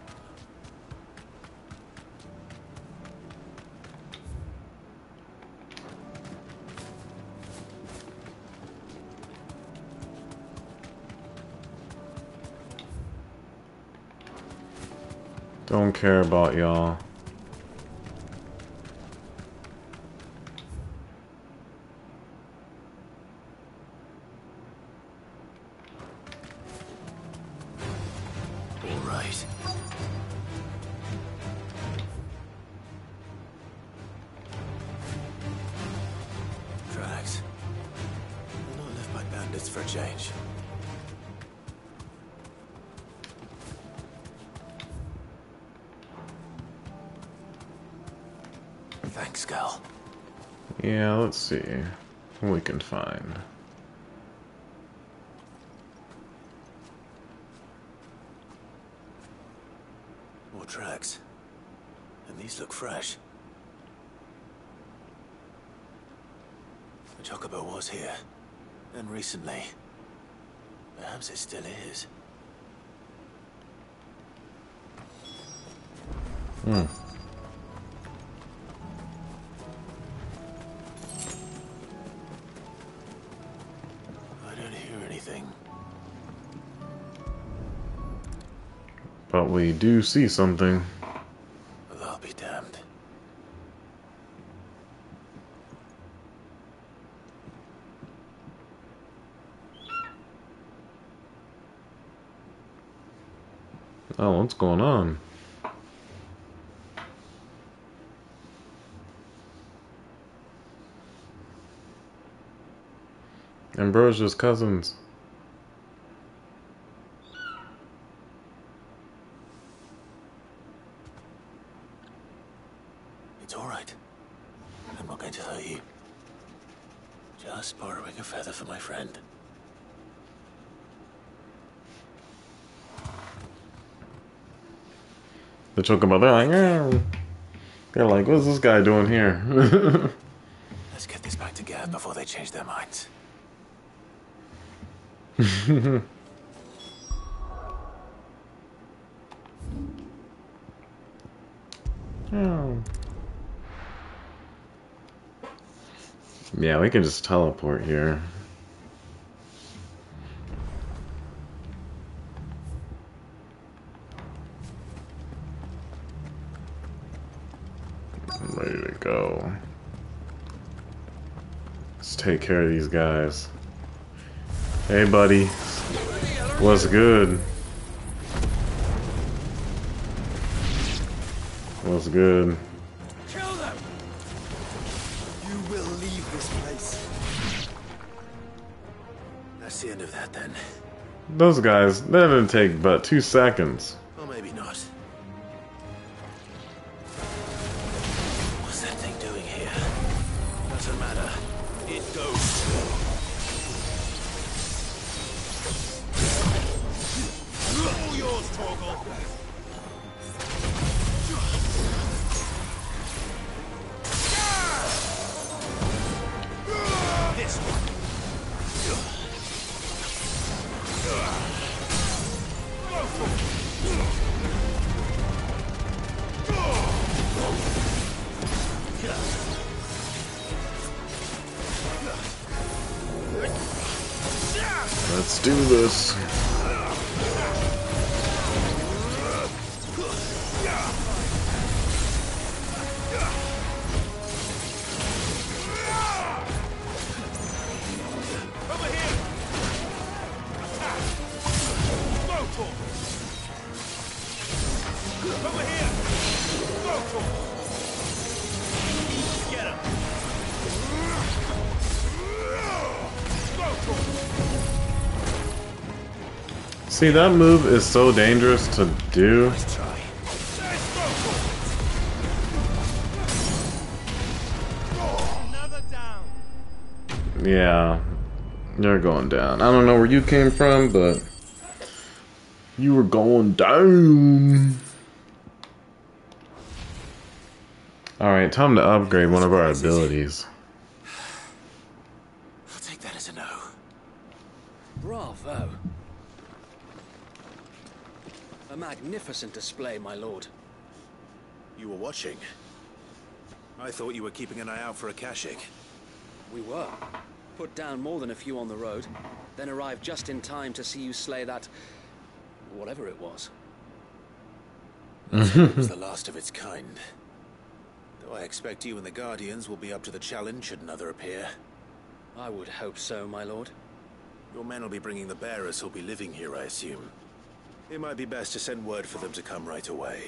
Don't care about y'all. All right. Tracks. They're not left by bandits for a change. Thanks, Gal. Yeah, let's see what we can find. More tracks. And these look fresh. The Chocobo was here. And recently. Perhaps it still is. I don't hear anything. But we do see something. Well, I'll be damned. Oh, what's going on? Ambrosia's cousins. It's all right. I'm not going to hurt you. Just borrowing a feather for my friend. The Chocobo, they're like, oh. They're like, what's this guy doing here? Let's get this back to Gav before they change their minds. Oh. Yeah, we can just teleport here. I'm ready to go. Let's take care of these guys. Hey, buddy. What's good? What's good? Kill them! You will leave this place. That's the end of that then. Those guys, that didn't take but 2 seconds. Or maybe not. What's that thing doing here? Doesn't matter. It goes. All yours, Torgal. This one. Let's do this. Over here. Attack. Rotor. Over here. Rotor. Get him. Rotor. See, that move is so dangerous to do. Nice try. Another down. Yeah, you're going down. I don't know where you came from, but you were going down. Alright, time to upgrade one of our abilities. I'll take that as a no. Bravo. A magnificent display, my lord. You were watching. I thought you were keeping an eye out for a Kashik. We were. Put down more than a few on the road, then arrived just in time to see you slay that... whatever it was. It was the last of its kind. Though I expect you and the Guardians will be up to the challenge should another appear. I would hope so, my lord. Your men will be bringing the bearers who'll be living here, I assume. It might be best to send word for them to come right away.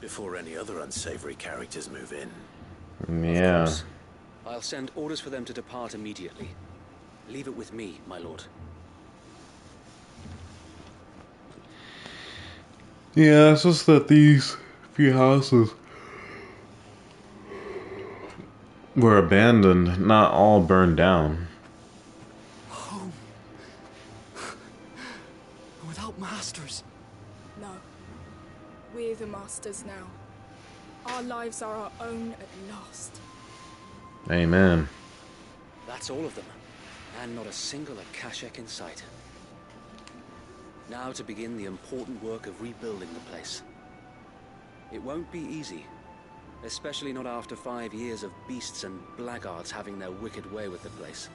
Before any other unsavory characters move in. Yeah. I'll send orders for them to depart immediately. Leave it with me, my lord. Yeah, it's just that these few houses were abandoned, not all burned down. Home. Without masters. No. We're the masters now. Our lives are our own at last. Amen. That's all of them. And not a single Akashak in sight. Now to begin the important work of rebuilding the place. It won't be easy. Especially not after 5 years of beasts and blackguards having their wicked way with the place.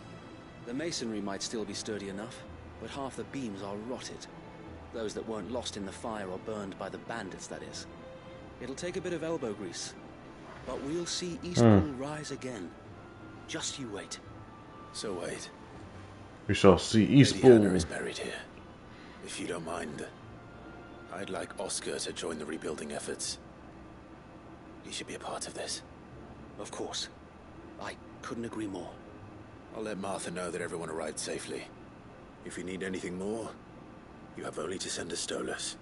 The masonry might still be sturdy enough, but half the beams are rotted. Those that weren't lost in the fire or burned by the bandits, that is. It'll take a bit of elbow grease. But we'll see Eastpool rise again. Just you wait. So wait. We shall see Lady Hannah is Eastpool. buried here. If you don't mind, I'd like Oscar to join the rebuilding efforts. He should be a part of this. Of course. I couldn't agree more. I'll let Martha know that everyone arrived safely. If you need anything more, you have only to send a Stolas.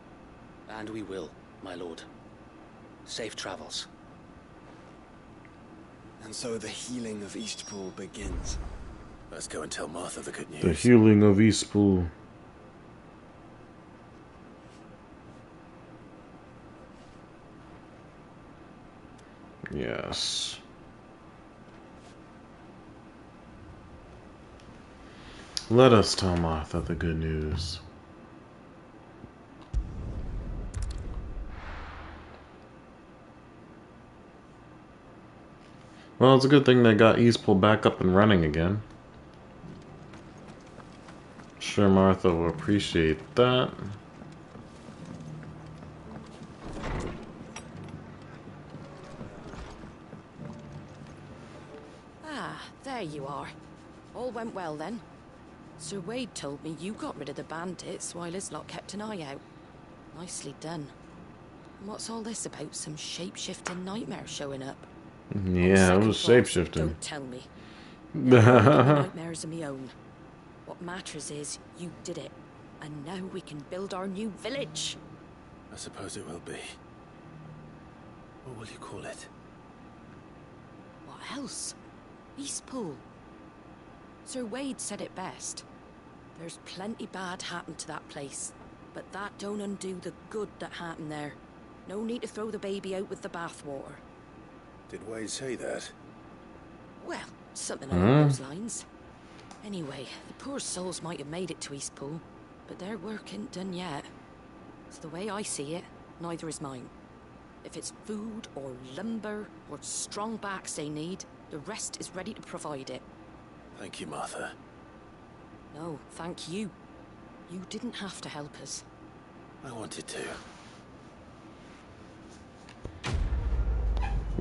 And we will, my lord. Safe travels. And so the healing of Eastpool begins. Let's go and tell Martha the good news. The healing of Eastpool. Yes. Let us tell Martha the good news. Well, it's a good thing they got Eastpool back up and running again. Sure, Martha will appreciate that. Ah, there you are. All went well then. Sir Wade told me you got rid of the bandits while his lot kept an eye out. Nicely done. And what's all this about some shape-shifting nightmare showing up? Yeah, it was shapeshifting. Don't tell me. Nightmares of me own. What matters is you did it, and now we can build our new village. I suppose it will be. What will you call it? What else? Eastpool. Sir Wade said it best. There's plenty bad happened to that place, but that don't undo the good that happened there. No need to throw the baby out with the bathwater. Did Wade say that? Well, something along those lines. Anyway, the poor souls might have made it to Eastpool, but their work ain't done yet. It's the way I see it, neither is mine. If it's food or lumber or strong backs they need, the rest is ready to provide it. Thank you, Martha. No, thank you. You didn't have to help us. I wanted to.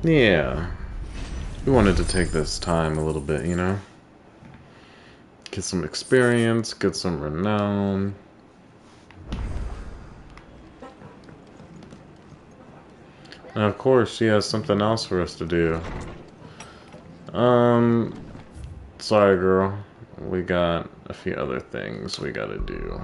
Yeah. We wanted to take this time a little bit, you know? Get some experience, get some renown. And of course, she has something else for us to do. Sorry, girl. We got a few other things we gotta do.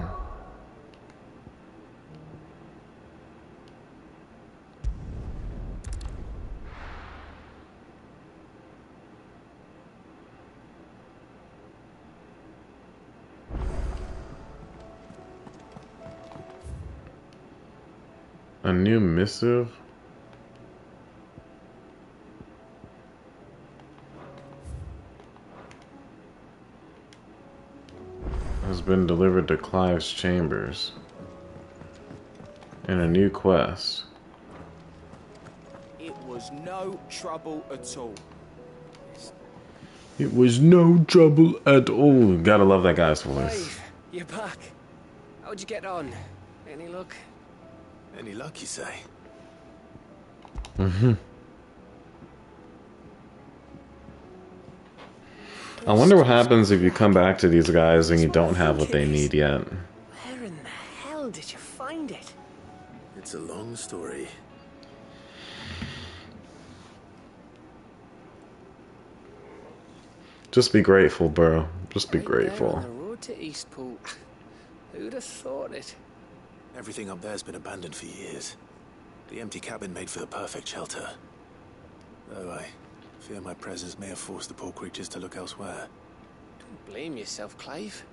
A new missive? Has been delivered to Clive's chambers. And a new quest. It was no trouble at all. It was no trouble at all. Gotta love that guy's voice. Clive, you're back. How'd you get on? Any luck? Any luck, you say? I wonder what happens if you come back to these guys and you don't have what they need yet. Where in the hell did you find it? It's a long story. Just be grateful, bro. Just be Right there grateful. on the road to Eastpool. Who'd have thought it? Everything up there's been abandoned for years. The empty cabin made for the perfect shelter. Though I fear my presence may have forced the poor creatures to look elsewhere. Don't blame yourself, Clive.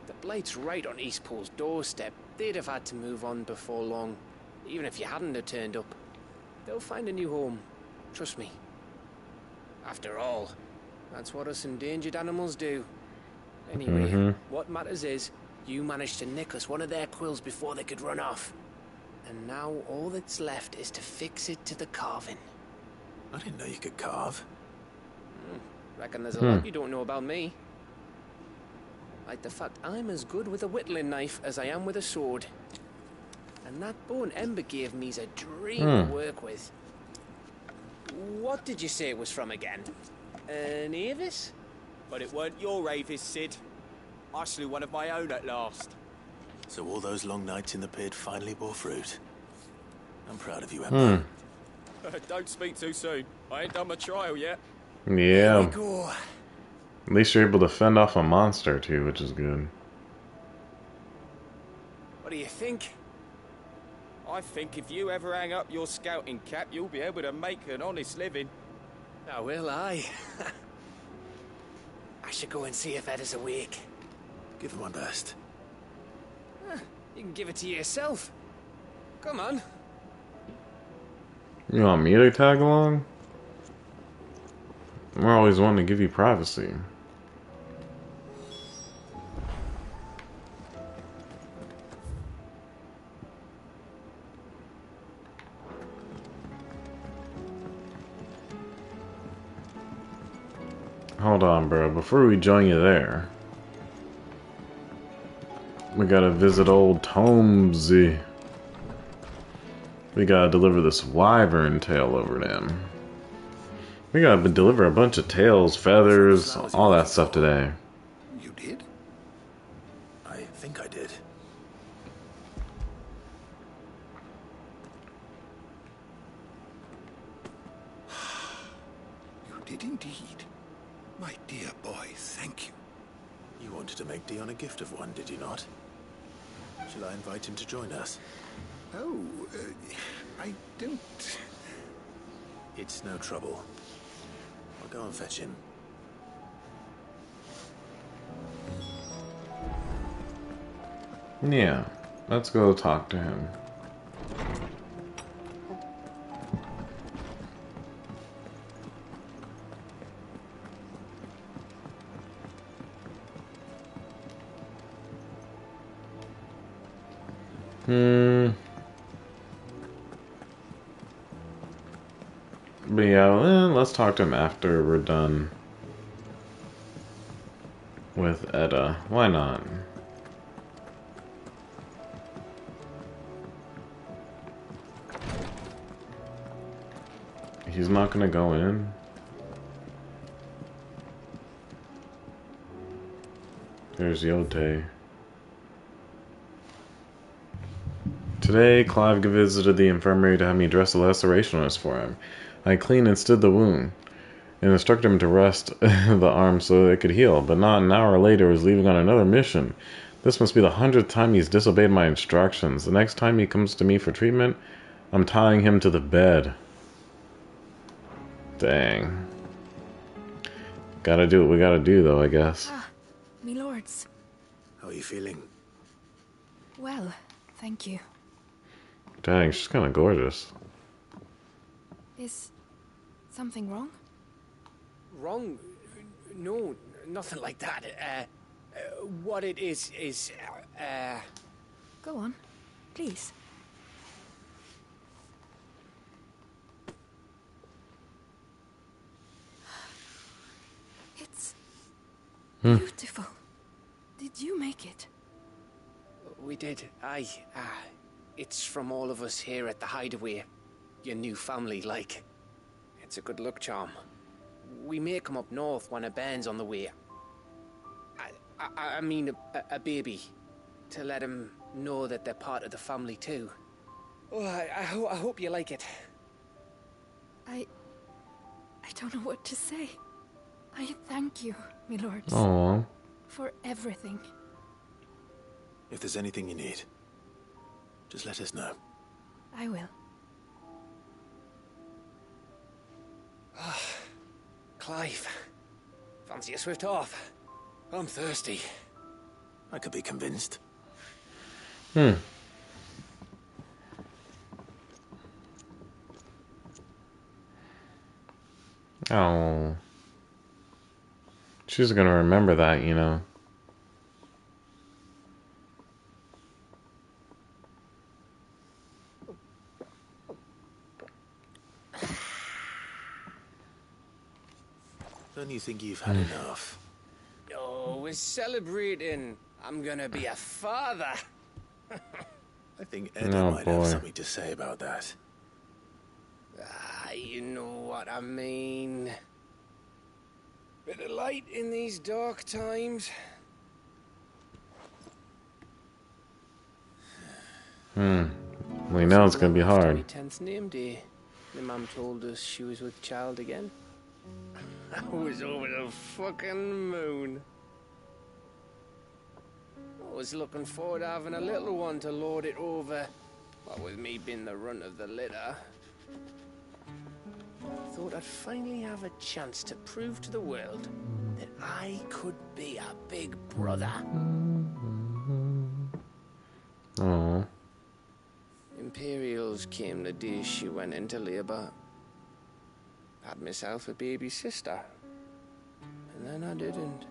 The blight's right on Eastpool's doorstep. They'd have had to move on before long, even if you hadn't have turned up. They'll find a new home. Trust me. After all, that's what us endangered animals do. Anyway, what matters is, you managed to nick us one of their quills before they could run off. And now all that's left is to fix it to the carving. I didn't know you could carve. Reckon there's a lot you don't know about me. Like the fact I'm as good with a whittling knife as I am with a sword. And that bone Ember gave me's a dream to work with. What did you say it was from again? An Avis? But it weren't your Avis, Sid. I slew one of my own at last. So all those long nights in the pit finally bore fruit. I'm proud of you, Ember. Don't speak too soon. I ain't done my trial yet. Yeah. Go. At least you're able to fend off a monster too, which is good. What do you think? I think if you ever hang up your scouting cap, you'll be able to make an honest living. Oh, will I? I should go and see if Edda's awake. Give it one burst. You can give it to yourself. Come on. You want me to tag along? We're always wanting to give you privacy. Hold on, bro. Before we join you there, we gotta visit old Tomsy. We gotta deliver this wyvern tail over to him. We gotta deliver a bunch of tails, feathers, all that stuff today. You did? I think I did. You did indeed. My dear boy, thank you. You wanted to make Dion a gift of one, did you not? Shall I invite him to join us? Oh, I don't... It's no trouble. I'll go and fetch him. Yeah, let's go talk to him. But yeah, let's talk to him after we're done with Edda. Why not? He's not gonna go in. There's Yote. Today, Clive visited the infirmary to have me dress a lacerationist for him. I cleaned and stood the wound, and instructed him to rest the arm so it could heal, but not an hour later was leaving on another mission. This must be the 100th time he's disobeyed my instructions. The next time he comes to me for treatment, I'm tying him to the bed. Dang. Gotta do what we gotta do, though, I guess. Ah, me lords. How are you feeling? Well, thank you. Dang, she's kinda gorgeous. Is something wrong? Wrong? No, nothing like that. What it is... Go on, please. It's beautiful. Did you make it? We did. Aye. It's from all of us here at the Hideaway. Your new family, like. It's a good luck charm. We may come up north when a band's on the way. I mean a baby. To let him know that they're part of the family too. Oh, I hope you like it. I don't know what to say. I thank you, my lords. Aww. For everything. If there's anything you need, just let us know. I will. Clive, fancy a swift off? I'm thirsty. I could be convinced. Oh. She's gonna remember that, you know. Don't you think you've had enough? Oh, we're celebrating. I'm gonna be a father. I think Eddie might have something to say about that. You know what I mean. Bit of light in these dark times. We know it's gonna be hard. 10th name day. My mum told us she was with child again. I was over the fucking moon. I was looking forward to having a little one to lord it over. What with me being the runt of the litter. Thought I'd finally have a chance to prove to the world that I could be a big brother. Oh. Imperials came the day she went into labour. Had myself a baby sister. And then I didn't.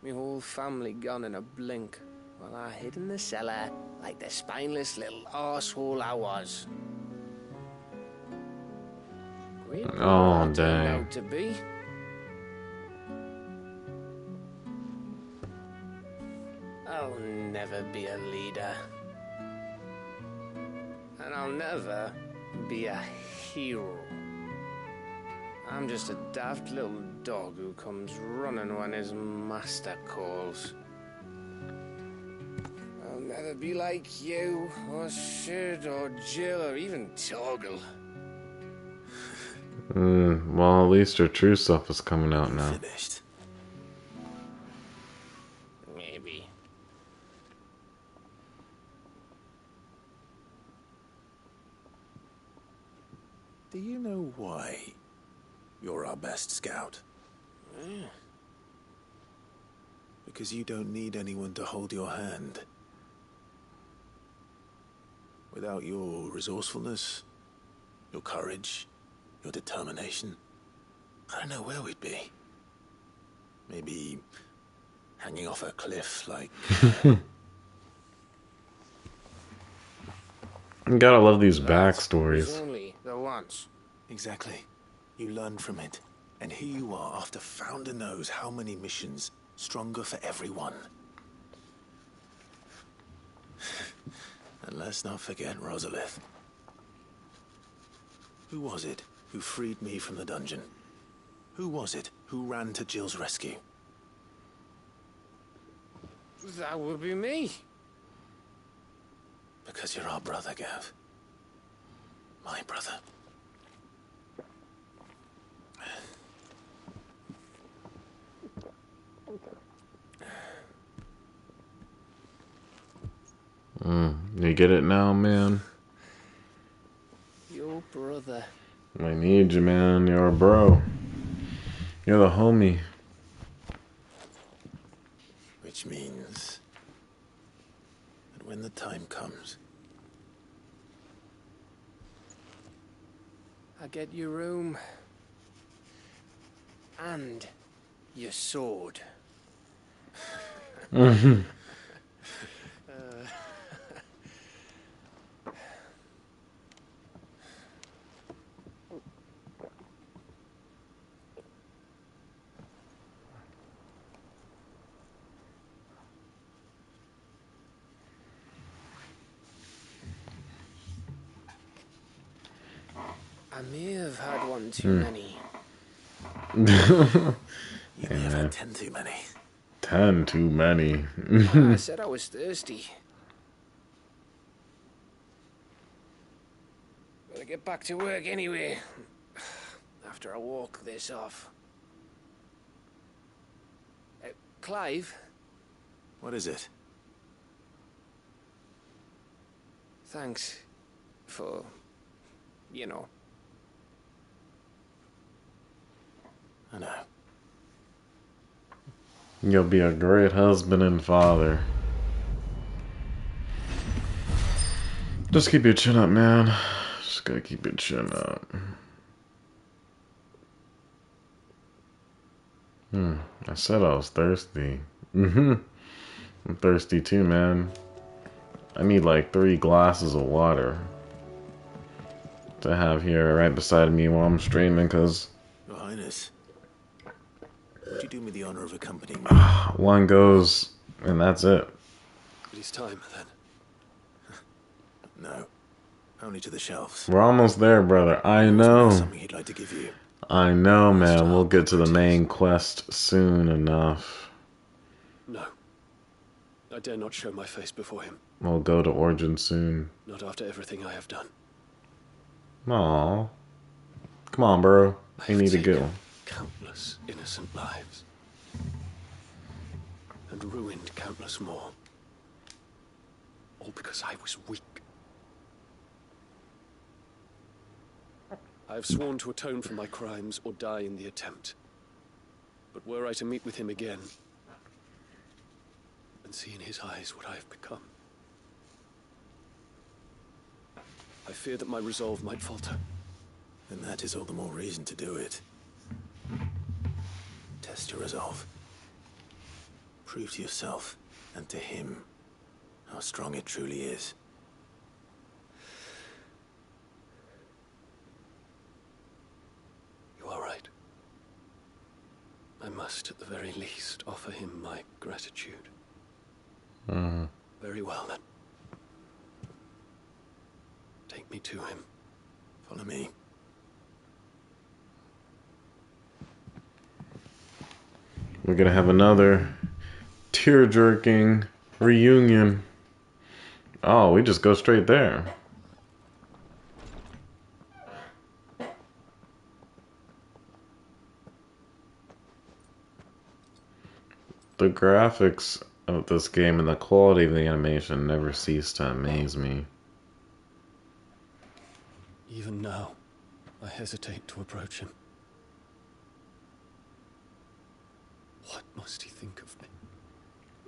My whole family gone in a blink, while I hid in the cellar like the spineless little arsehole I was. Great oh, dang. Out to be. I'll never be a leader. And I'll never be a hero. I'm just a daft little dog who comes running when his master calls. I'll never be like you, or Sid, or Jill, or even Torgal. Well, at least her true stuff is coming out now. Finished. Maybe. Do you know why you're our best scout? Because you don't need anyone to hold your hand. Without your resourcefulness, your courage, your determination, I don't know where we'd be. Maybe hanging off a cliff like... You gotta love these backstories. Only the once. Exactly. You learn from it. And here you are after Founder knows how many missions, stronger for everyone. And let's not forget Rosalith. Who was it who freed me from the dungeon? Who was it who ran to Jill's rescue? That would be me. Because you're our brother, Gav. My brother. You get it now, man? Your brother. I need you, man. You're a bro. You're the homie. Which means that when the time comes, I get your room. And your sword. I may have had one too many. You may have had 10 too many. 10 too many. I said I was thirsty. Better get back to work anyway. After I walk this off. Clive? What is it? Thanks for, you know. I know. You'll be a great husband and father. Just keep your chin up, man. Just gotta keep your chin up. I said I was thirsty. I'm thirsty too, man. I need like 3 glasses of water to have here right beside me while I'm streaming, because Your Highness, would you do me the honor of accompanying me? 1 goes and that's it. It is time, then. No. Only to the shelves. We're almost there, brother. I know. Something he'd like to give you. I know, man. We'll get to the main quest soon enough. No. I dare not show my face before him. We'll go to Origin soon. Not after everything I have done. Aww. Come on, bro. You need to go. Countless innocent lives. And ruined countless more. All because I was weak. I have sworn to atone for my crimes or die in the attempt. But were I to meet with him again, and see in his eyes what I have become, I fear that my resolve might falter. And that is all the more reason to do it. Test your resolve. Prove to yourself and to him how strong it truly is. You are right. I must, at the very least, offer him my gratitude. Very well, then. Take me to him. Follow me. We're gonna have another tear-jerking reunion. Oh, we just go straight there. The graphics of this game and the quality of the animation never cease to amaze me. Even now, I hesitate to approach him. What must he think of me?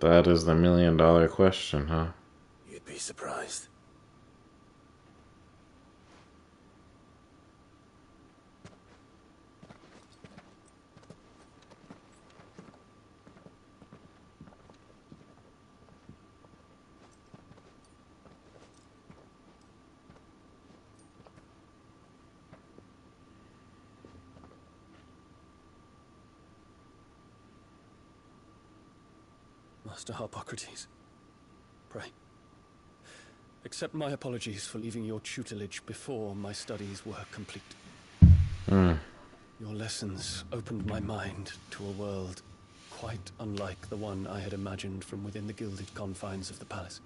That is the million-dollar question, huh? You'd be surprised. Master Harpocrates, pray, accept my apologies for leaving your tutelage before my studies were complete. Your lessons opened my mind to a world quite unlike the one I had imagined from within the gilded confines of the palace.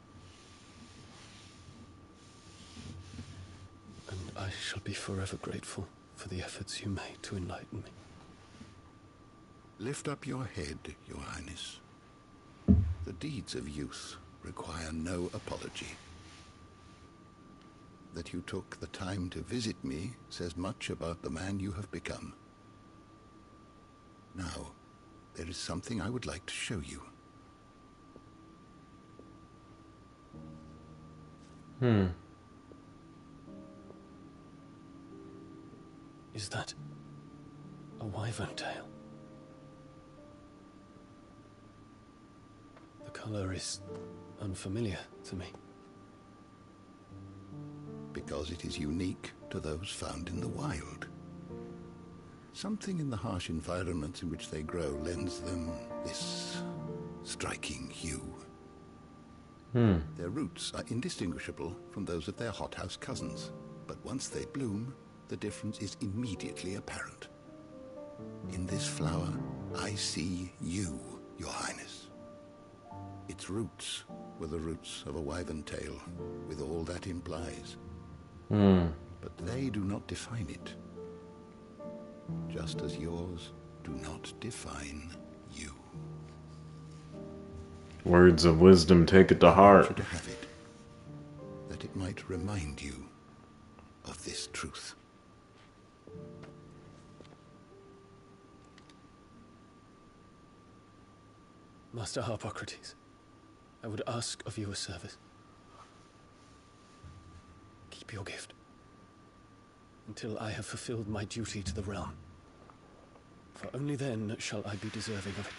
And I shall be forever grateful for the efforts you made to enlighten me. Lift up your head, Your Highness. The deeds of youth require no apology. That you took the time to visit me says much about the man you have become. Now, there is something I would like to show you. Is that a wyvern tail? The color is unfamiliar to me. Because it is unique to those found in the wild. Something in the harsh environments in which they grow lends them this striking hue. Their roots are indistinguishable from those of their hothouse cousins, but once they bloom, the difference is immediately apparent. In this flower, I see you, Your Highness. Its roots were the roots of a wyvern tail, with all that implies. But they do not define it. Just as yours do not define you. Words of wisdom, take it to heart. I want you to have it, that it might remind you of this truth. Master Harpocrates, I would ask of you a service. Keep your gift until I have fulfilled my duty to the realm. For only then shall I be deserving of it.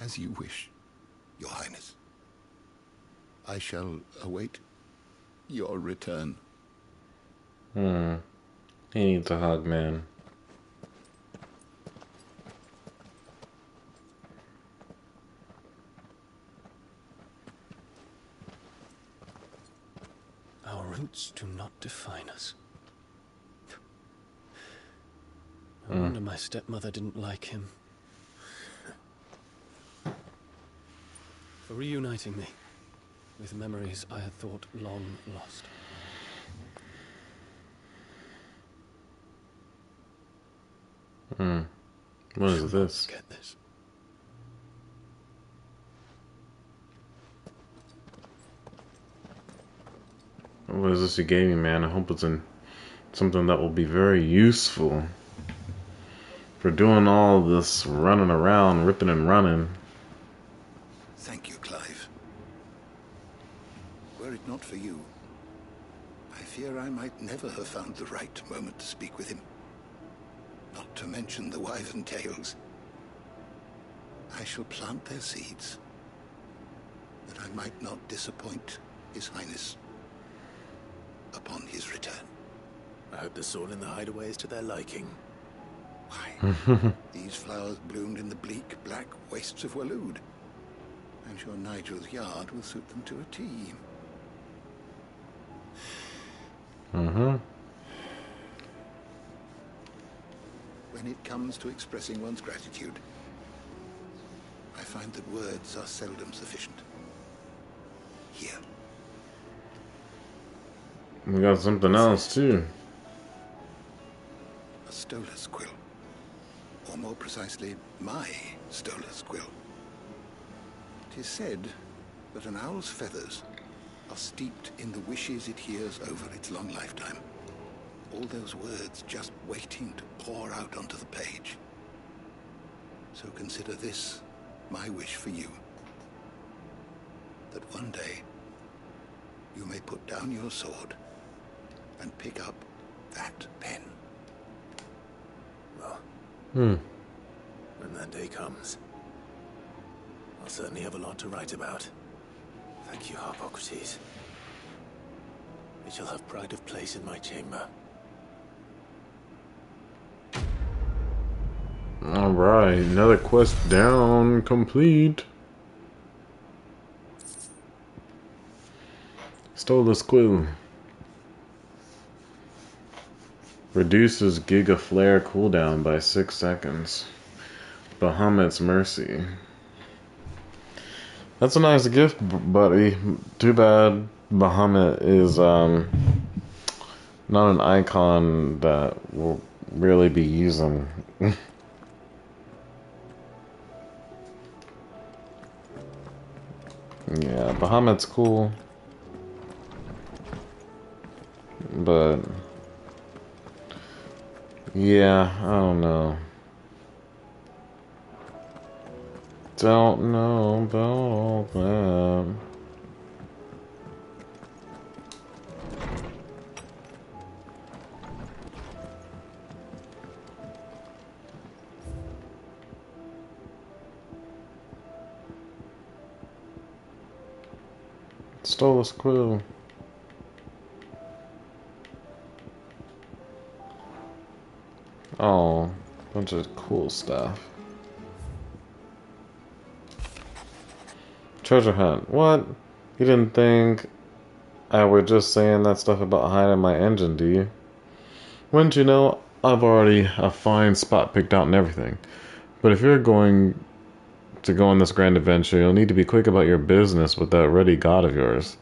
As you wish, Your Highness. I shall await your return. He needs a hug, man. Roots do not define us. No wonder my stepmother didn't like him. For reuniting me with memories I had thought long lost. What is this? Get this. What is this you gave me, man? I hope it's in something that will be very useful for doing all this running around, ripping and running. Thank you, Clive. Were it not for you, I fear I might never have found the right moment to speak with him. Not to mention the Wyvern tales. I shall plant their seeds, that I might not disappoint His Highness upon his return. I hope the soil in the hideaway is to their liking. Why, these flowers bloomed in the bleak, black wastes of Waloed. I'm sure Nigel's yard will suit them to a T. When it comes to expressing one's gratitude, I find that words are seldom sufficient. Here. We got something else too. A Stolas quill. Or more precisely, my Stolas quill. It is said that an owl's feathers are steeped in the wishes it hears over its long lifetime. All those words just waiting to pour out onto the page. So consider this my wish for you. That one day you may put down your sword and pick up that pen. Well, when that day comes, I'll certainly have a lot to write about. Thank you, Harpocrates. It shall have pride of place in my chamber. Alright, another quest down, complete. Stolas quill. Reduces Giga Flare cooldown by 6 seconds. Bahamut's Mercy. That's a nice gift, buddy. Too bad Bahamut is not an icon that we'll really be using. Yeah, Bahamut's cool. But yeah, I don't know. Don't know about all that. Stolas quill. Oh, bunch of cool stuff. Treasure hunt. What? You didn't think I were just saying that stuff about hiding my engine, do you? Wouldn't you know, I've already a fine spot picked out and everything. But if you're going to go on this grand adventure, you'll need to be quick about your business with that ready god of yours.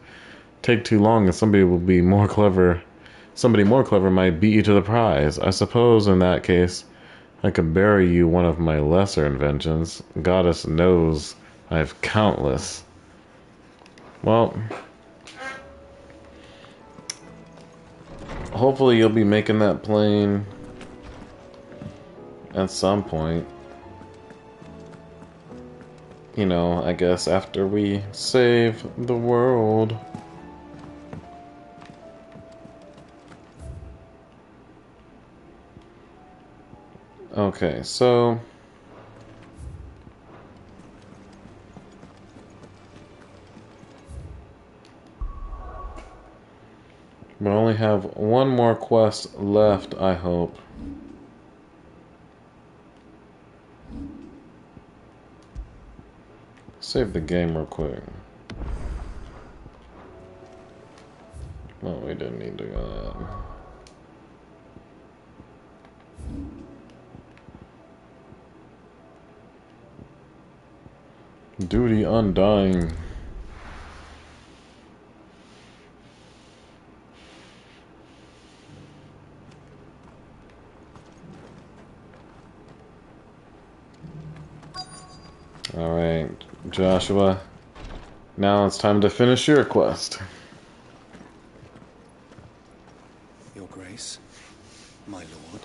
Take too long and somebody more clever might beat you to the prize. I suppose in that case, I could bury you one of my lesser inventions. Goddess knows I have countless. Well, hopefully you'll be making that plane at some point. You know, I guess after we save the world. Okay, so we only have one more quest left, I hope. Save the game real quick. Well, we didn't need to go that. Duty undying. Alright, Joshua. Now it's time to finish your quest. Your Grace, my lord,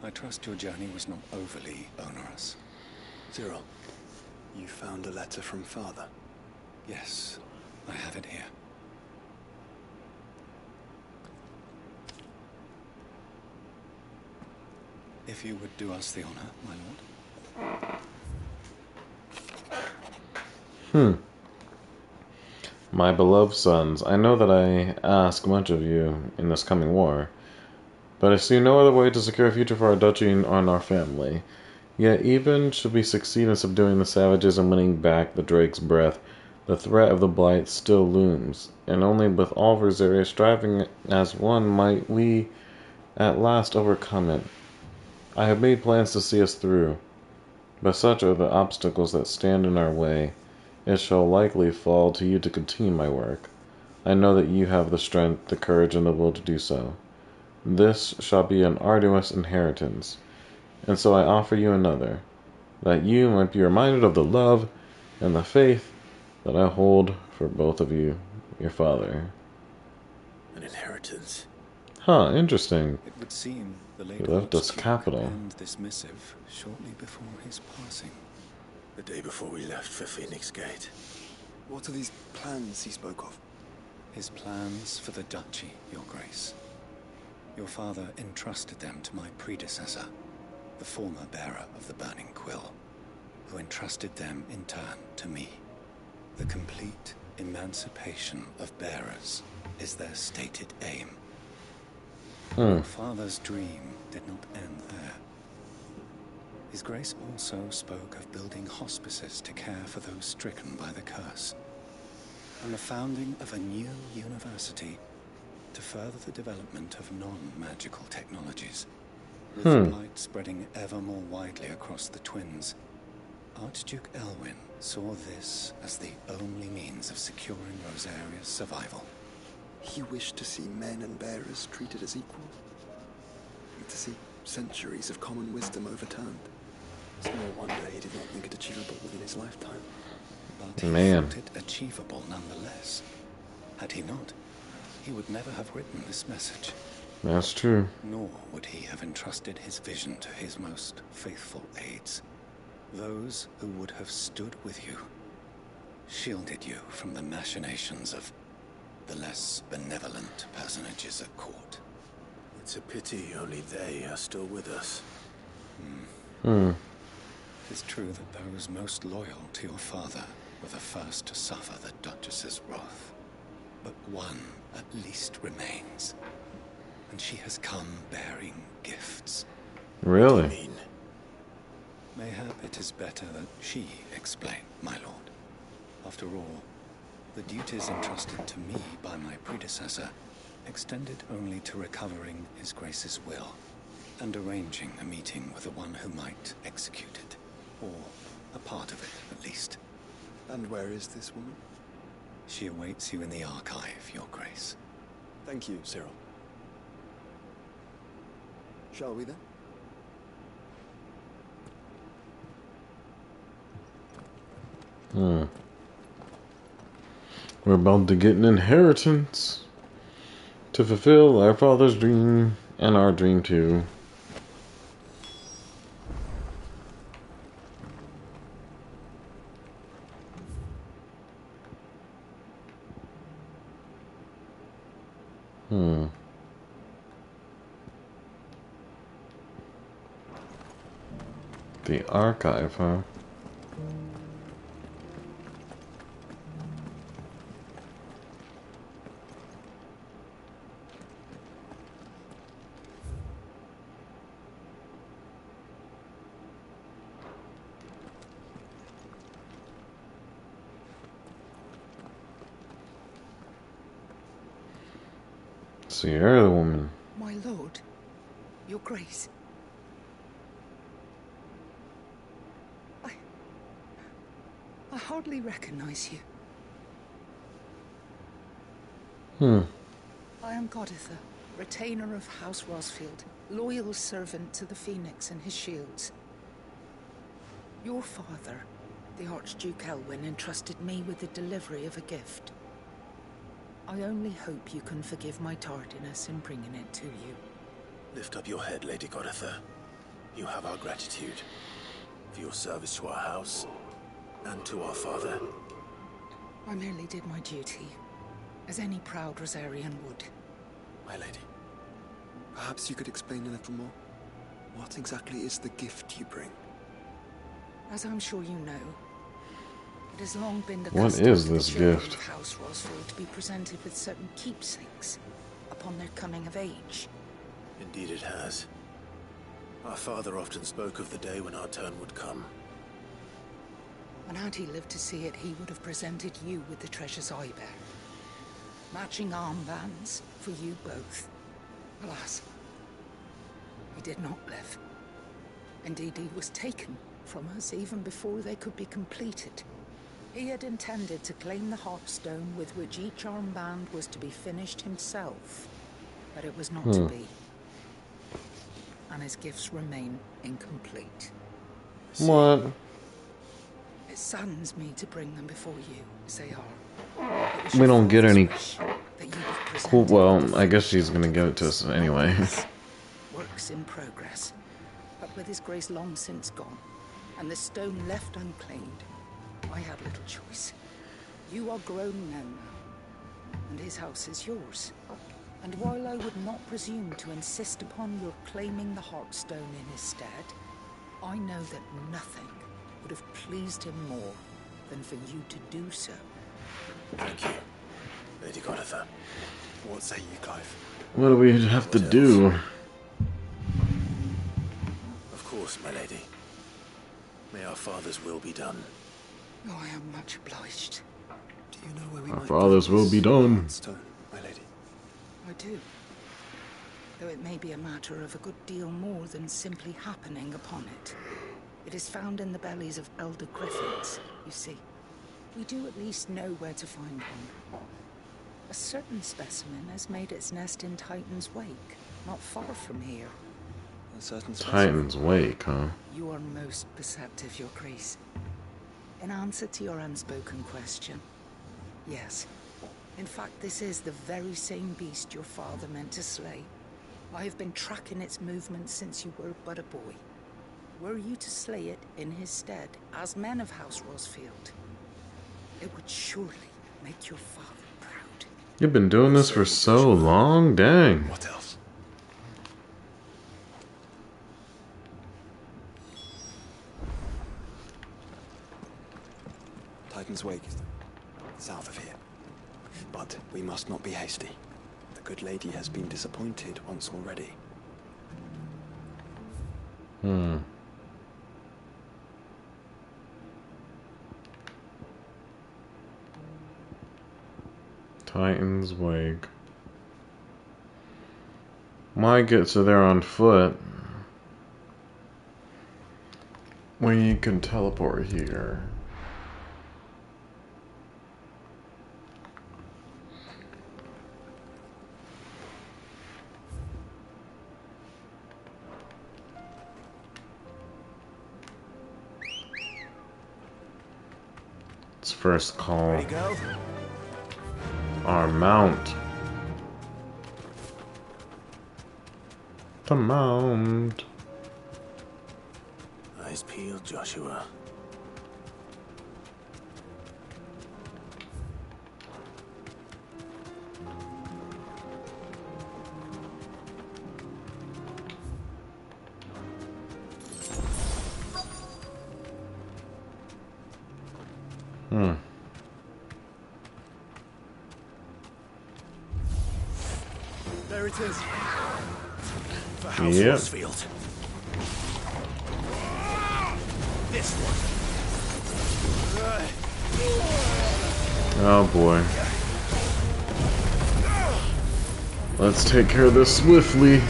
I trust your journey was not overly onerous. Cyril, you found a letter from Father? Yes, I have it here. If you would do us the honor, my lord. My beloved sons, I know that I ask much of you in this coming war, but I see no other way to secure a future for our duchy and our family. Yet even should we succeed in subduing the savages and winning back the Drake's breath, the threat of the Blight still looms, and only with all Rosaria striving as one might we at last overcome it. I have made plans to see us through, but such are the obstacles that stand in our way. It shall likely fall to you to continue my work. I know that you have the strength, the courage, and the will to do so. This shall be an arduous inheritance, and so I offer you another, that you might be reminded of the love and the faith that I hold for both of you, your father. An inheritance? Huh, interesting. It would seem the late He left us Archduke capital. penned this missive shortly before his passing. The day before we left for Phoenix Gate. What are these plans he spoke of? His plans for the duchy, your grace. Your father entrusted them to my predecessor, the former bearer of the Burning Quill, who entrusted them in turn to me. The complete emancipation of bearers is their stated aim. Your father's dream did not end there. His Grace also spoke of building hospices to care for those stricken by the curse, and the founding of a new university to further the development of non-magical technologies. With the Blight spreading ever more widely across the Twins, Archduke Elwyn saw this as the only means of securing Rosaria's survival. He wished to see men and bearers treated as equals, to see centuries of common wisdom overturned. It's no wonder he did not think it achievable within his lifetime. But he thought it achievable nonetheless. Had he not, he would never have written this message. That's true. Nor would he have entrusted his vision to his most faithful aides, those who would have stood with you, shielded you from the machinations of the less benevolent personages at court. It's a pity only they are still with us. It is true that those most loyal to your father were the first to suffer the Duchess's wrath. But one at least remains, and she has come bearing gifts. Really? What do you mean? Mayhap it is better that she explain, my lord. After all, the duties entrusted to me by my predecessor extended only to recovering His Grace's will and arranging a meeting with the one who might execute it, or a part of it at least. And where is this woman? She awaits you in the archive, your grace. Thank you, Cyril. Shall we then? We're about to get an inheritance to fulfill our father's dream and our dream too. The archive, huh? Sierra woman. My lord, your grace. I hardly recognize you. I am Goditha, retainer of House Rosfield, loyal servant to the Phoenix and his shields. Your father, the Archduke Elwyn, entrusted me with the delivery of a gift. I only hope you can forgive my tardiness in bringing it to you. Lift up your head, Lady Goditha. You have our gratitude for your service to our house and to our father. I merely did my duty, as any proud Rosarian would. My lady, perhaps you could explain a little more? What exactly is the gift you bring? As I'm sure you know, it has long been the What custom is for this the children gift? of House Rosfield to be presented with certain keepsakes upon their coming of age. Indeed it has. Our father often spoke of the day when our turn would come. And had he lived to see it, he would have presented you with the treasures I bear. Matching armbands for you both. Alas, he did not live. Indeed, he was taken from us even before they could be completed. He had intended to claim the Heartstone with which each armband was to be finished himself, but it was not to be. And his gifts remain incomplete. What? It saddens me to bring them before you, as they are. We don't get any. That you have presented Cool. Well, I guess she's gonna give it to us anyway. works in progress, but with his grace long since gone, and the stone left unclaimed, I had little choice. You are grown men now, and his house is yours. And while I would not presume to insist upon your claiming the Heartstone in his stead, I know that nothing would have pleased him more than for you to do so. Thank you, Lady Goditha. What say you, Clive? What do we have to do? Of course, my lady. May our father's will be done. Oh, I am much obliged. Do you know where we Our might father's find will this be done. Stone, my lady? I do. Though it may be a matter of a good deal more than simply happening upon it. It is found in the bellies of elder griffins, you see. We do at least know where to find one. A certain specimen has made its nest in Titan's Wake, not far from here. A certain Titan's Wake, huh? You are most perceptive, Your Grace. In answer to your unspoken question, yes. In fact, this is the very same beast your father meant to slay. I have been tracking its movements since you were but a boy. Were you to slay it in his stead, as men of House Rosfield, it would surely make your father proud. You've been doing this for so long? Dang. What else? Titan's Wake is south of here. But we must not be hasty. The good lady has been disappointed once already. Titan's Wake. Might get to there on foot. We can teleport here. Let's first call our mount. The mount. Eyes peeled, Joshua. There it is. For House Rosfield. This one. Oh boy. Let's take care of this swiftly.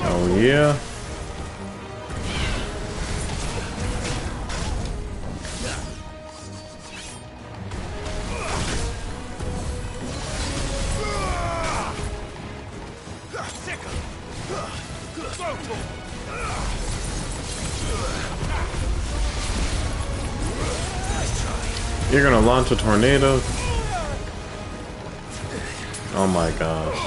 Oh yeah. You're gonna launch a tornado? Oh my gosh.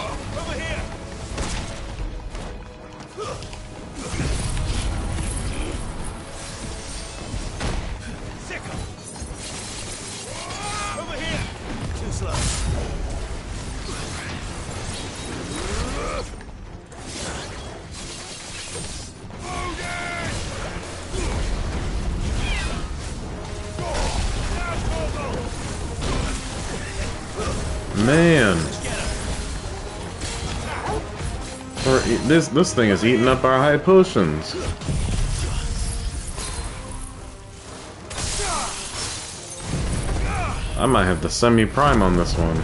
Man, this thing is eating up our high potions. I might have the semi-prime on this one.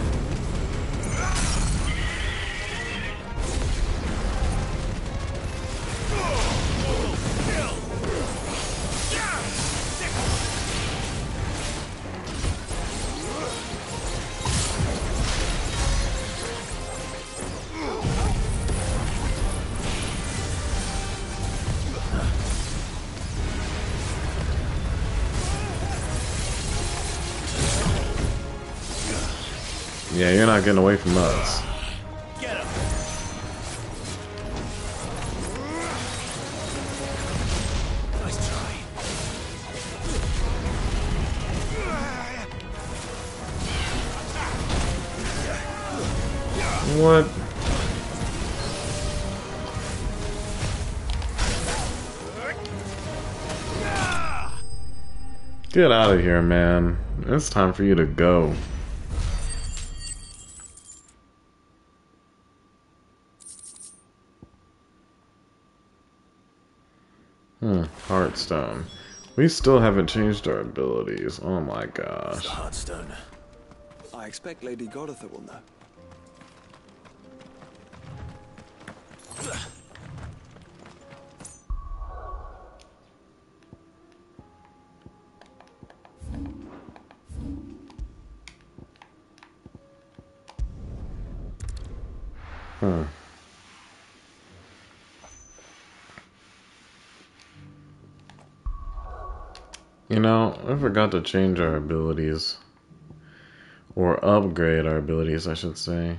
Yeah, you're not getting away from us. Get him. Nice try. What? Get out of here, man. It's time for you to go. Heartstone. We still haven't changed our abilities. Oh my gosh. The Heartstone. I expect Lady Goritha will know. You know, I forgot to change our abilities. Or upgrade our abilities, I should say.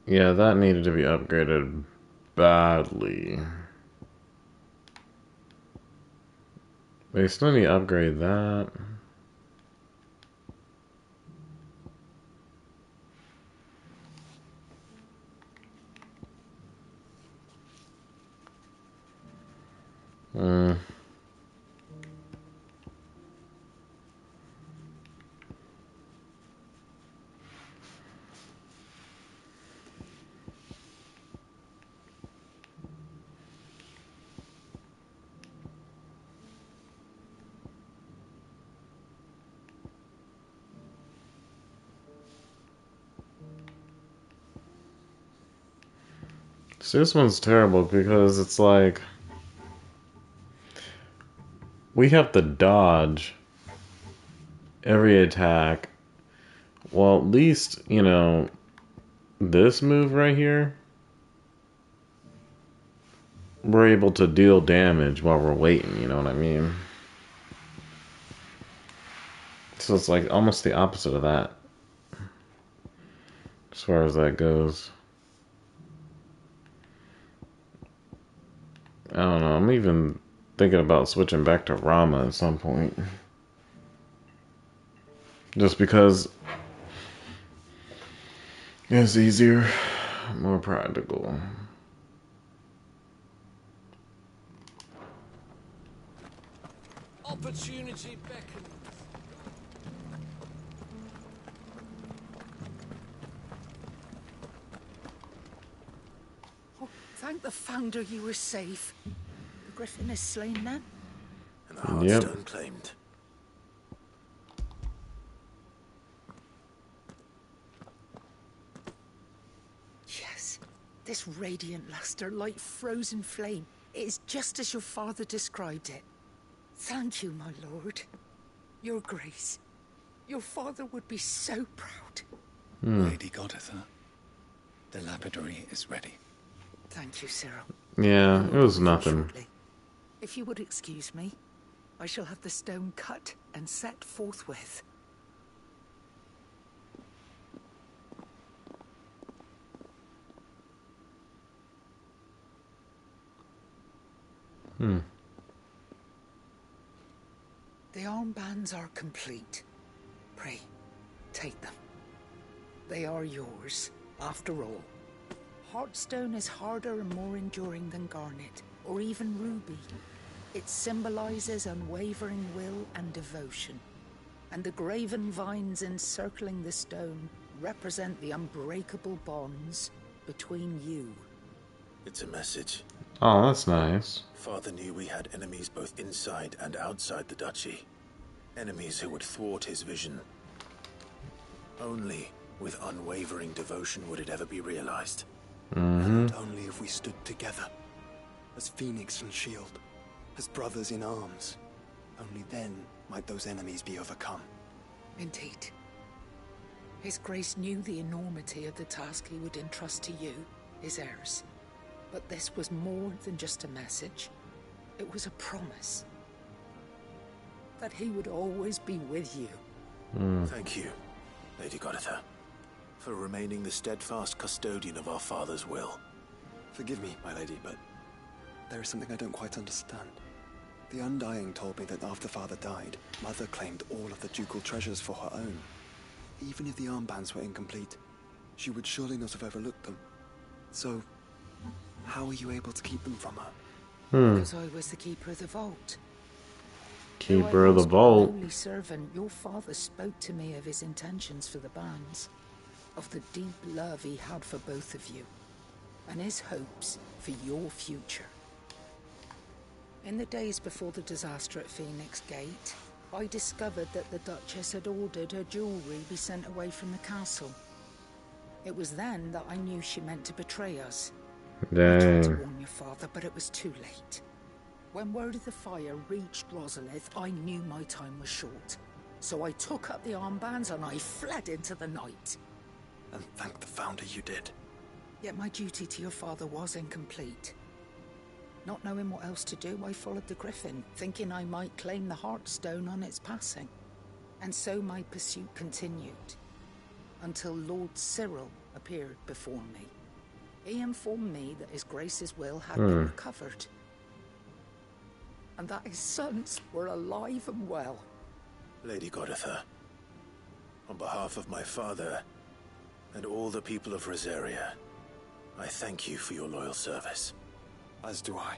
Yeah, that needed to be upgraded badly. They still need to upgrade that. See, this one's terrible because it's like we have to dodge every attack. Well, at least, you know, this move right here, we're able to deal damage while we're waiting, you know what I mean? So it's like almost the opposite of that, as far as that goes. I don't know, I'm even thinking about switching back to Rama at some point. Just because it's easier, more practical. Opportunity beckons. Oh, thank the Founder you were safe. The Griffin is slain now. And the Heartstone claimed. Yes, this radiant luster like frozen flame. It is just as your father described it. Thank you, my lord. Your grace. Your father would be so proud. Lady Goditha, the lapidary is ready. Thank you, Cyril. Yeah, it was nothing. If you would excuse me, I shall have the stone cut and set forthwith. The armbands are complete. Pray, take them. They are yours, after all. Heartstone is harder and more enduring than garnet, or even ruby. It symbolizes unwavering will and devotion. And the graven vines encircling the stone represent the unbreakable bonds between you. It's a message. Oh, that's nice. Father knew we had enemies both inside and outside the duchy. Enemies who would thwart his vision. Only with unwavering devotion would it ever be realized. And only if we stood together, as Phoenix and Shield, as brothers in arms. Only then might those enemies be overcome. Indeed. His Grace knew the enormity of the task he would entrust to you, his heirs. But this was more than just a message. It was a promise. That he would always be with you. Thank you, Lady Goditha, for remaining the steadfast custodian of our father's will. Forgive me, my lady, but there is something I don't quite understand. The Undying told me that after Father died, Mother claimed all of the ducal treasures for her own. Even if the armbands were incomplete, she would surely not have overlooked them. So, how were you able to keep them from her? Because I was the keeper of the vault. Keeper of the vault. Holy servant, your father spoke to me of his intentions for the bands, of the deep love he had for both of you, and his hopes for your future. In the days before the disaster at Phoenix Gate, I discovered that the Duchess had ordered her jewelry be sent away from the castle. It was then that I knew she meant to betray us. I tried to warn your father, but it was too late. When word of the fire reached Rosalith, I knew my time was short. So I took up the armbands and I fled into the night. And thank the Founder you did. Yet my duty to your father was incomplete. Not knowing what else to do, I followed the Griffin, thinking I might claim the Heartstone on its passing. And so my pursuit continued, until Lord Cyril appeared before me. He informed me that His Grace's will had been recovered, and that his sons were alive and well. Lady Goditha, on behalf of my father and all the people of Rosaria, I thank you for your loyal service. As do I.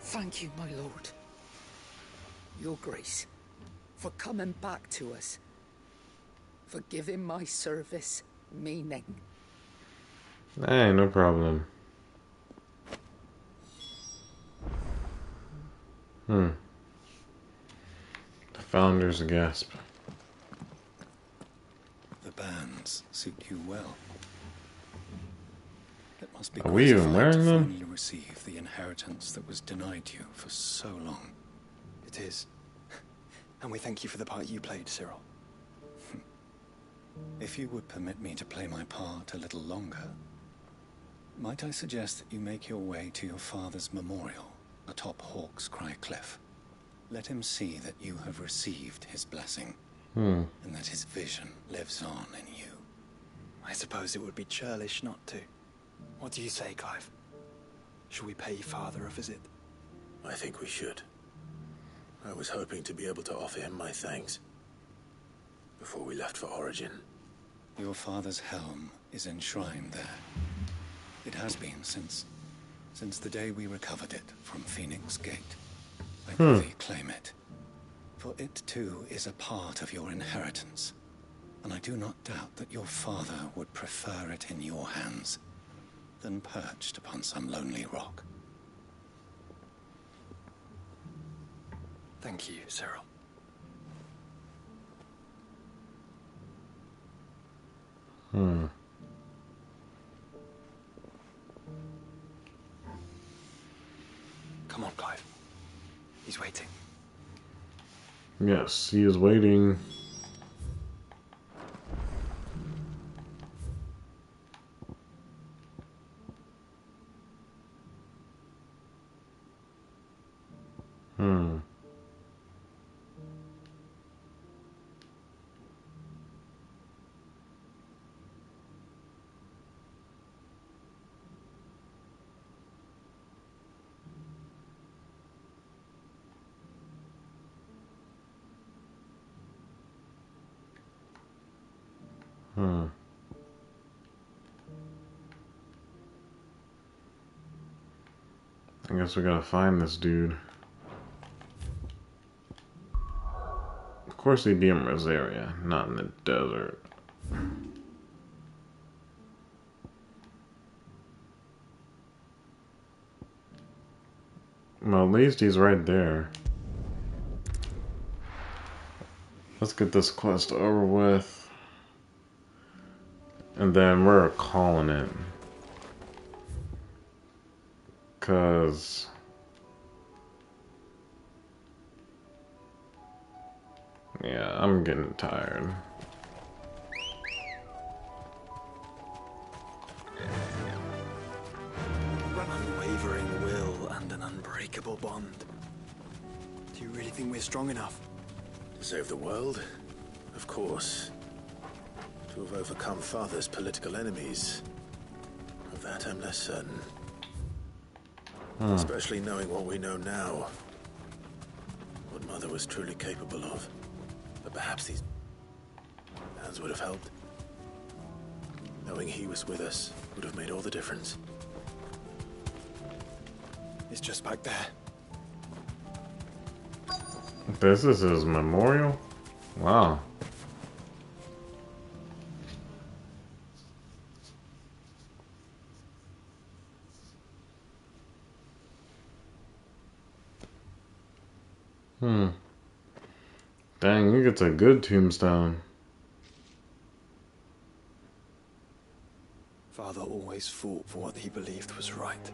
Thank you, my lord. Your Grace, for coming back to us, for giving my service meaning. Hey, no problem. The Founder's gasp. The bands suit you well. It must be Are we even gratifying wearing to them? finally receive the inheritance that was denied you for so long. It is. And we thank you for the part you played, Cyril. If you would permit me to play my part a little longer, might I suggest that you make your way to your father's memorial atop Hawk's Cry Cliff? Let him see that you have received his blessing, and that his vision lives on in you. I suppose it would be churlish not to. What do you say, Clive? Shall we pay Father a visit? I think we should. I was hoping to be able to offer him my thanks before we left for Origin. Your father's helm is enshrined there. It has been since the day we recovered it from Phoenix Gate. I prithee claim it, for it too is a part of your inheritance, and I do not doubt that your father would prefer it in your hands than perched upon some lonely rock. Thank you, Cyril. Come on, Clive. He's waiting. Yes, he is waiting. I guess we gotta find this dude. Of course he'd be in Rosaria, not in the desert. Well, at least he's right there. Let's get this quest over with. And then we're calling it. Cause yeah, I'm getting tired. An unwavering will and an unbreakable bond. Do you really think we're strong enough? To save the world? Of course. To have overcome Father's political enemies. Of that I'm less certain. Especially knowing what we know now. What Mother was truly capable of. But perhaps these hands would have helped. Knowing he was with us would have made all the difference. It's just back there. This is his memorial? Wow. Dang, he gets a good tombstone. Father always fought for what he believed was right.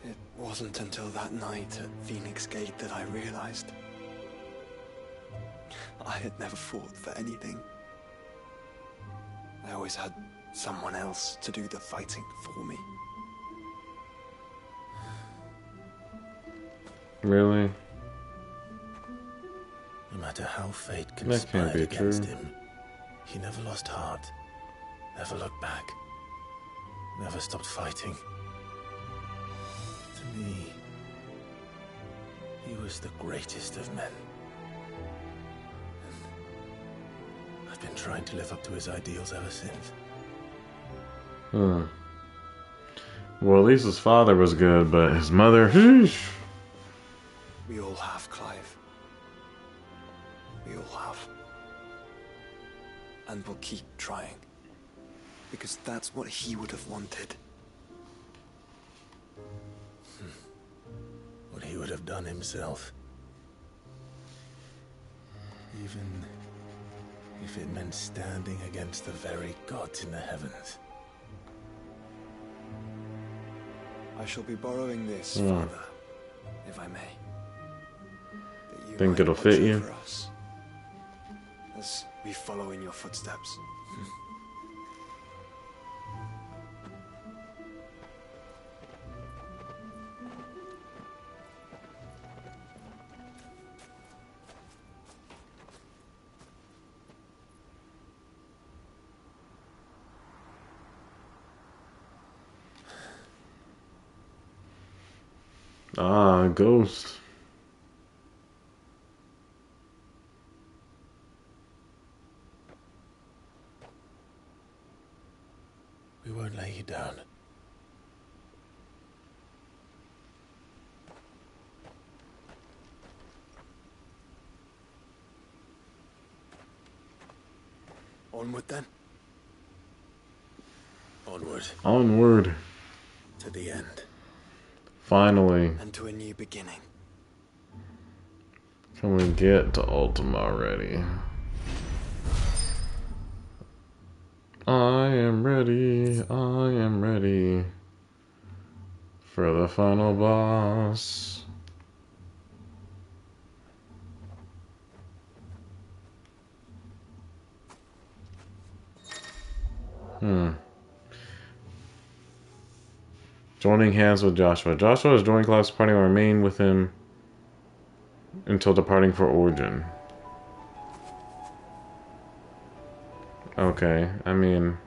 It wasn't until that night at Phoenix Gate that I realized I had never fought for anything. I always had someone else to do the fighting for me. Really? No matter how fate conspired against him, he never lost heart, never looked back, never stopped fighting. To me, he was the greatest of men. And I've been trying to live up to his ideals ever since. Well, at least his father was good, but his mother, sheesh. We all have, Clive. We all have. And we'll keep trying. Because that's what he would have wanted. What he would have done himself. Even if it meant standing against the very gods in the heavens. I shall be borrowing this, Father, if I may. That you Think might it'll watch fit you? over us as we follow in your footsteps. Ah, ghost. We won't lay you down. Onward then. Onward. Onward. To the end. Finally. And to a new beginning. Can we get to Ultima already? I am ready. I am ready. For the final boss. Joining hands with Joshua. Joshua has joined Clive's party and will remain with him until departing for Origin. Okay, I mean,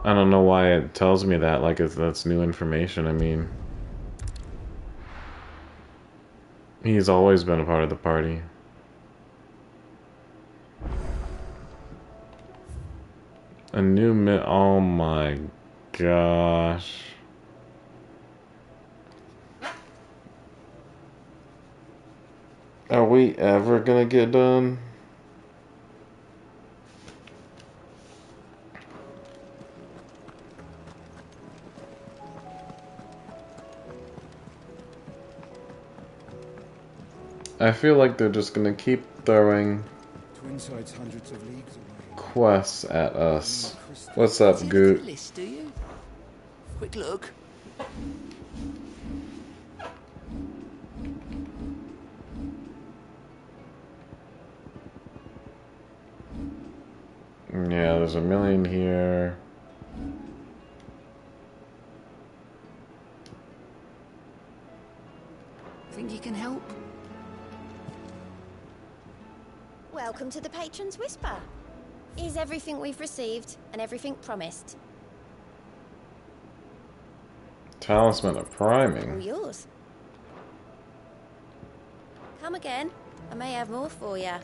I don't know why it tells me that, like that's new information. I mean, he's always been a part of the party. A new oh my gosh. Are we ever gonna get done? I feel like they're just gonna keep throwing Twinside's hundreds of leagues away. quests at us. What's up, Goot? List, do you? Quick look. Yeah, there's a million here. Think you can help? Welcome to the Patron's Whisper. Is everything we've received and everything promised? Talisman of priming. All yours. Come again. I may have more for you.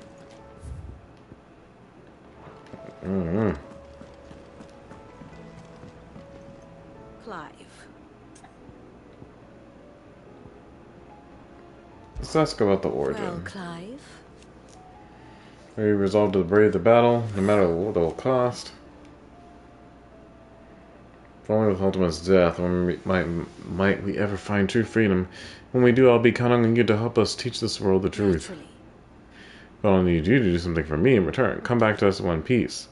Clive. Let's ask about the Origin. Well, Clive. We resolved to brave the battle, no matter what it will cost. If only with Ultima's death, when we might we ever find true freedom. When we do, I'll be counting on you to help us teach this world the truth. Naturally. But I'll need you to do something for me in return. Come back to us in one piece.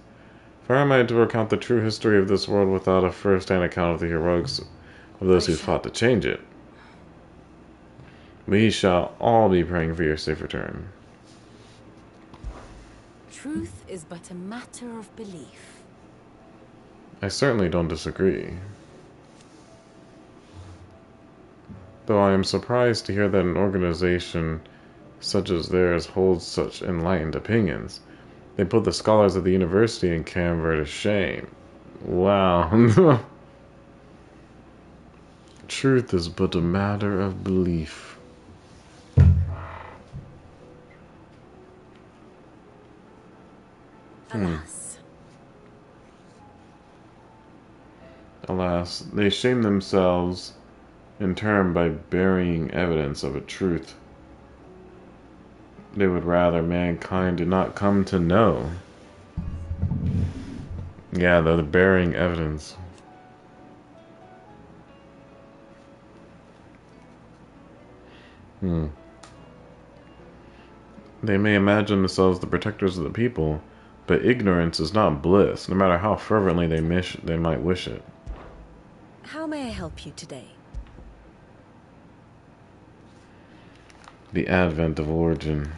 For how am I to recount the true history of this world without a first-hand account of the heroics of those who fought to change it? We shall all be praying for your safe return. Truth is but a matter of belief. I certainly don't disagree. Though I am surprised to hear that an organization such as theirs holds such enlightened opinions. They put the scholars of the university in Canberra to shame. Wow. Truth is but a matter of belief. Alas. Alas, they shame themselves in turn by burying evidence of a truth they would rather mankind did not come to know. Yeah, they're burying evidence. They may imagine themselves the protectors of the people, but ignorance is not bliss, no matter how fervently they might wish it. How may I help you today? The advent of origin.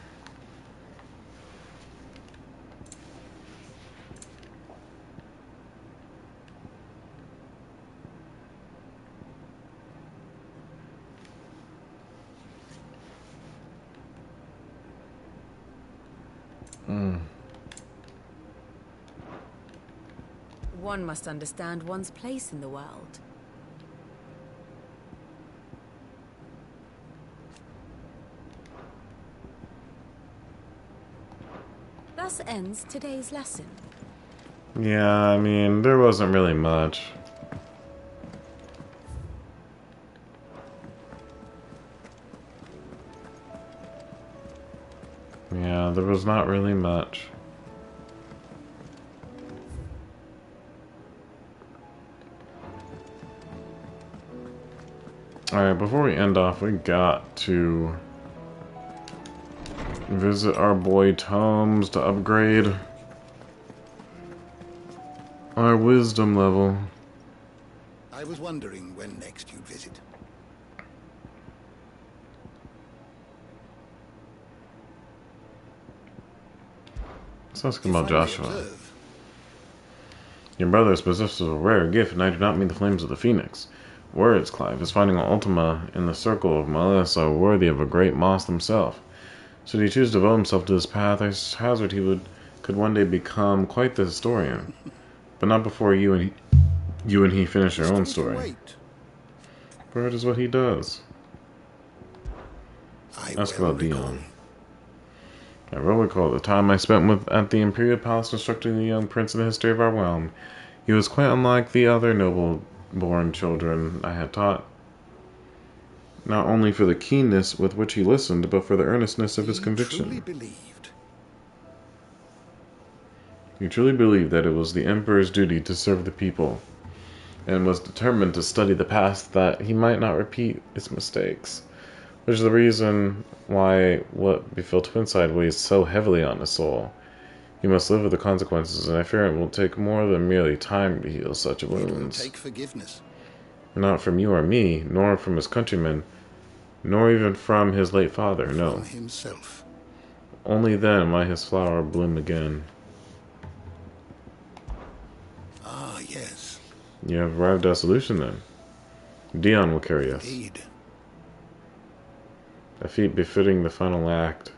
One must understand one's place in the world. Thus ends today's lesson. Yeah, I mean, there wasn't really much. Yeah, there was not really much. Alright, before we end off, we got to visit our boy Tomes to upgrade our wisdom level. I was wondering when next you'd visit. Let's ask him about Joshua. Your brother is possessed of a rare gift, and I do not mean the flames of the phoenix. Words, Clive, is finding Ultima in the circle of Melissa worthy of a great Moss himself. Should he choose to devote himself to this path, I hazard he could one day become quite the historian. But not before you and he finish your own story. For it is what he does. Ask about Dion. I well recall the time I spent at the Imperial Palace instructing the young prince in the history of our realm. He was quite unlike the other noble-born children I had taught, not only for the keenness with which he listened, but for the earnestness of his conviction. He truly believed that it was the Emperor's duty to serve the people, and was determined to study the past that he might not repeat its mistakes, which is the reason why what befell Twinside weighs so heavily on his soul. He must live with the consequences, and I fear it will take more than merely time to heal such wounds. It will take forgiveness. Not from you or me, nor from his countrymen, nor even from his late father, no. From himself. Only then might his flower bloom again. Ah, yes. You have arrived at a solution, then. Dion will carry us. Indeed. A feat befitting the final act.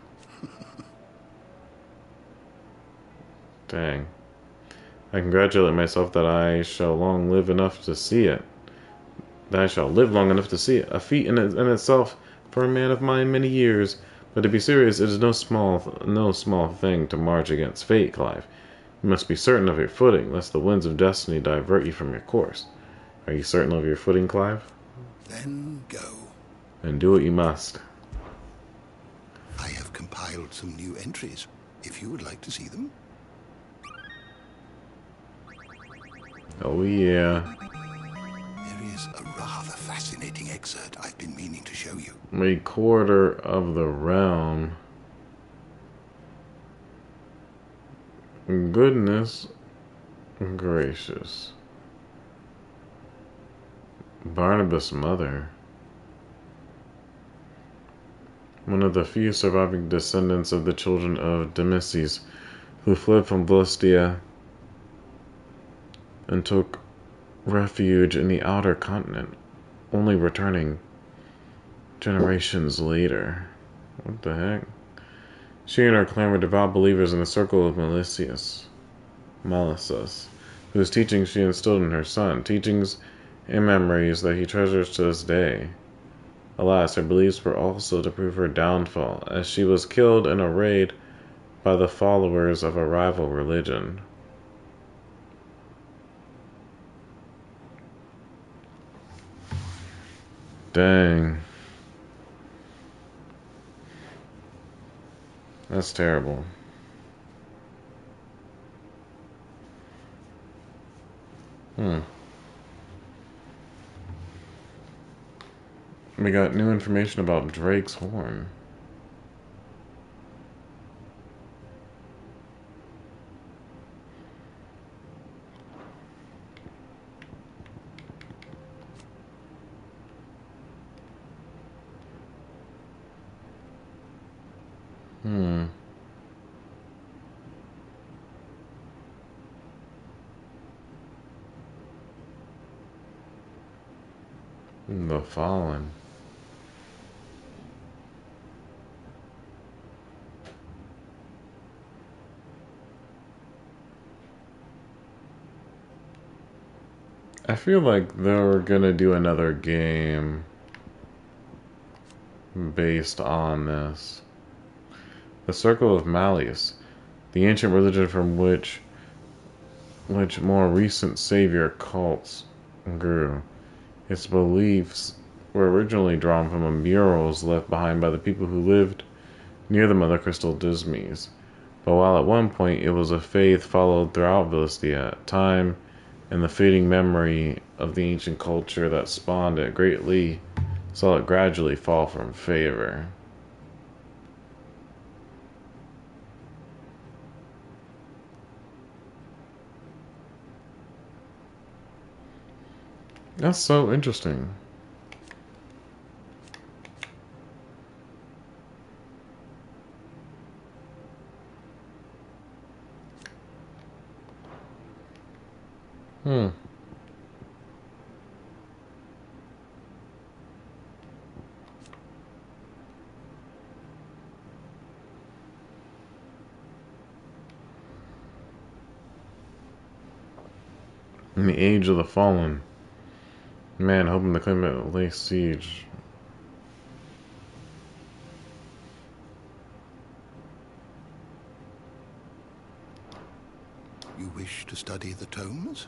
Dang. I congratulate myself that I shall live long enough to see it. A feat in itself for a man of my many years. But to be serious, it is no small thing to march against fate, Clive. You must be certain of your footing, lest the winds of destiny divert you from your course. Are you certain of your footing, Clive? Then go. And do what you must. I have compiled some new entries, if you would like to see them. Oh yeah. There is a rather fascinating excerpt I've been meaning to show you. A quarter of the realm. Goodness gracious. Barnabas' mother. One of the few surviving descendants of the children of Demeses, who fled from Vlistia and took refuge in the outer continent, only returning generations later. What the heck? She and her clan were devout believers in the circle of Melissus, whose teachings she instilled in her son, teachings and memories that he treasures to this day. Alas, her beliefs were also to prove her downfall, as she was killed in a raid by the followers of a rival religion. Dang. That's terrible. We got new information about Drake's horn. The Fallen. I feel like they're gonna do another game based on this. The Circle of Malleus, the ancient religion from which more recent savior cults grew. Its beliefs were originally drawn from murals left behind by the people who lived near the Mother Crystal Dismes. But while at one point it was a faith followed throughout Philistia, time and the fading memory of the ancient culture that spawned it greatly saw it gradually fall from favor. That's so interesting. In the Age of the Fallen. Man, hoping to claim it lay siege. You wish to study the tomes?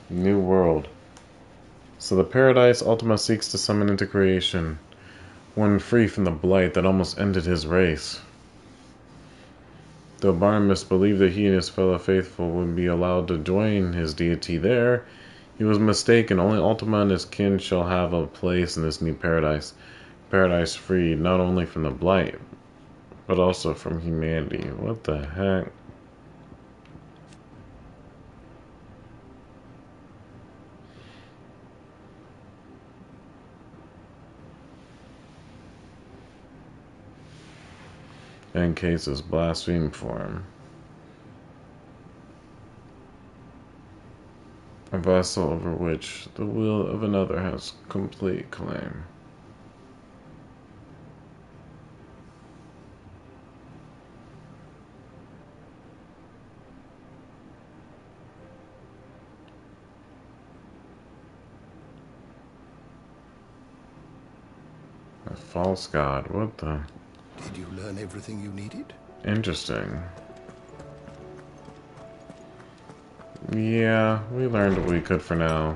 New world. So the paradise Ultima seeks to summon into creation, one free from the blight that almost ended his race. Though Barnabas believed that he and his fellow faithful would be allowed to join his deity there, he was mistaken. Only Ultima and his kin shall have a place in this new paradise. Paradise freed not only from the blight, but also from humanity. What the heck? In cases blaspheme for him. A vessel over which the will of another has complete claim. A false god, what the? Did you learn everything you needed? Interesting. Yeah, we learned what we could for now.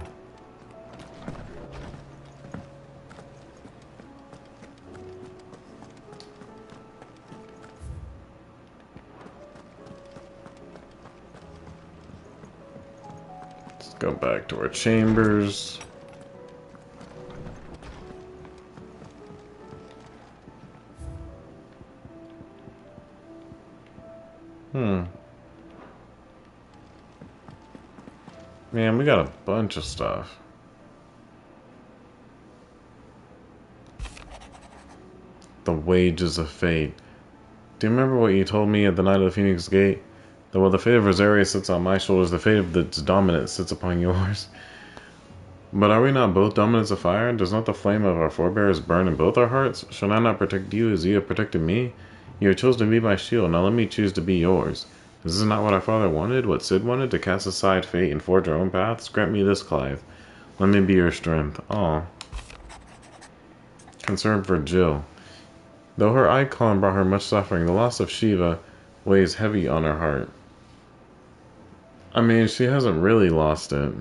Let's go back to our chambers. Man, we got a bunch of stuff. The wages of fate. Do you remember what you told me at the night of the Phoenix Gate? That while the fate of Rosaria sits on my shoulders, the fate of its dominant sits upon yours. But are we not both dominants of fire? Does not the flame of our forebears burn in both our hearts? Shall I not protect you as you have protected me? You have chosen to be my shield, now let me choose to be yours. Is this not what our father wanted? What Sid wanted? To cast aside fate and forge our own paths? Grant me this, Clive. Let me be your strength. Aw. Concern for Jill. Though her icon brought her much suffering, the loss of Shiva weighs heavy on her heart. I mean, she hasn't really lost it.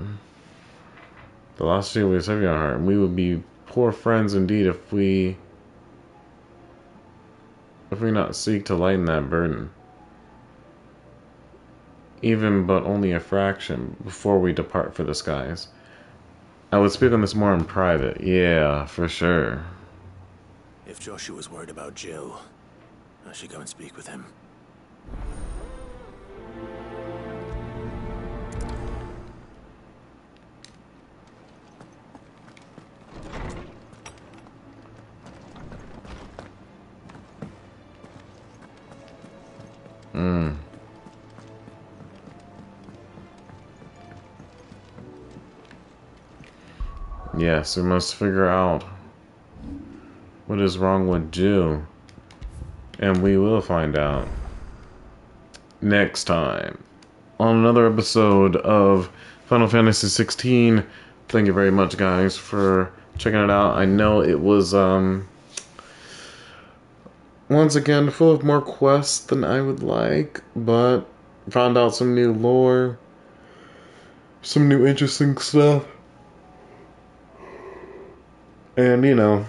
The loss of Shiva weighs heavy on her heart, and we would be poor friends indeed if we not seek to lighten that burden. Even but only a fraction before we depart for the skies. I would speak on this more in private. Yeah, for sure. If Joshua's worried about Jill, I should go and speak with him. Yes, we must figure out what is wrong with Jill. And we will find out next time on another episode of Final Fantasy XVI. Thank you very much, guys, for checking it out. I know it was, once again, full of more quests than I would like, but found out some new lore, some new interesting stuff, and, you know,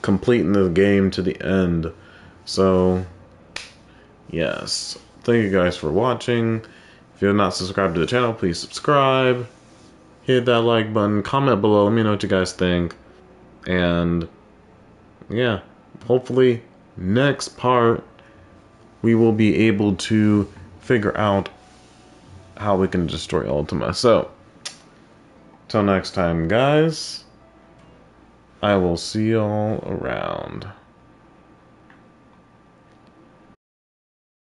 completing the game to the end. So, yes. Thank you guys for watching. If you have not subscribed to the channel, please subscribe. Hit that like button. Comment below. Let me know what you guys think. And, yeah. Hopefully, next part, we will be able to figure out how we can destroy Ultima. So, till next time, guys. I will see y'all around.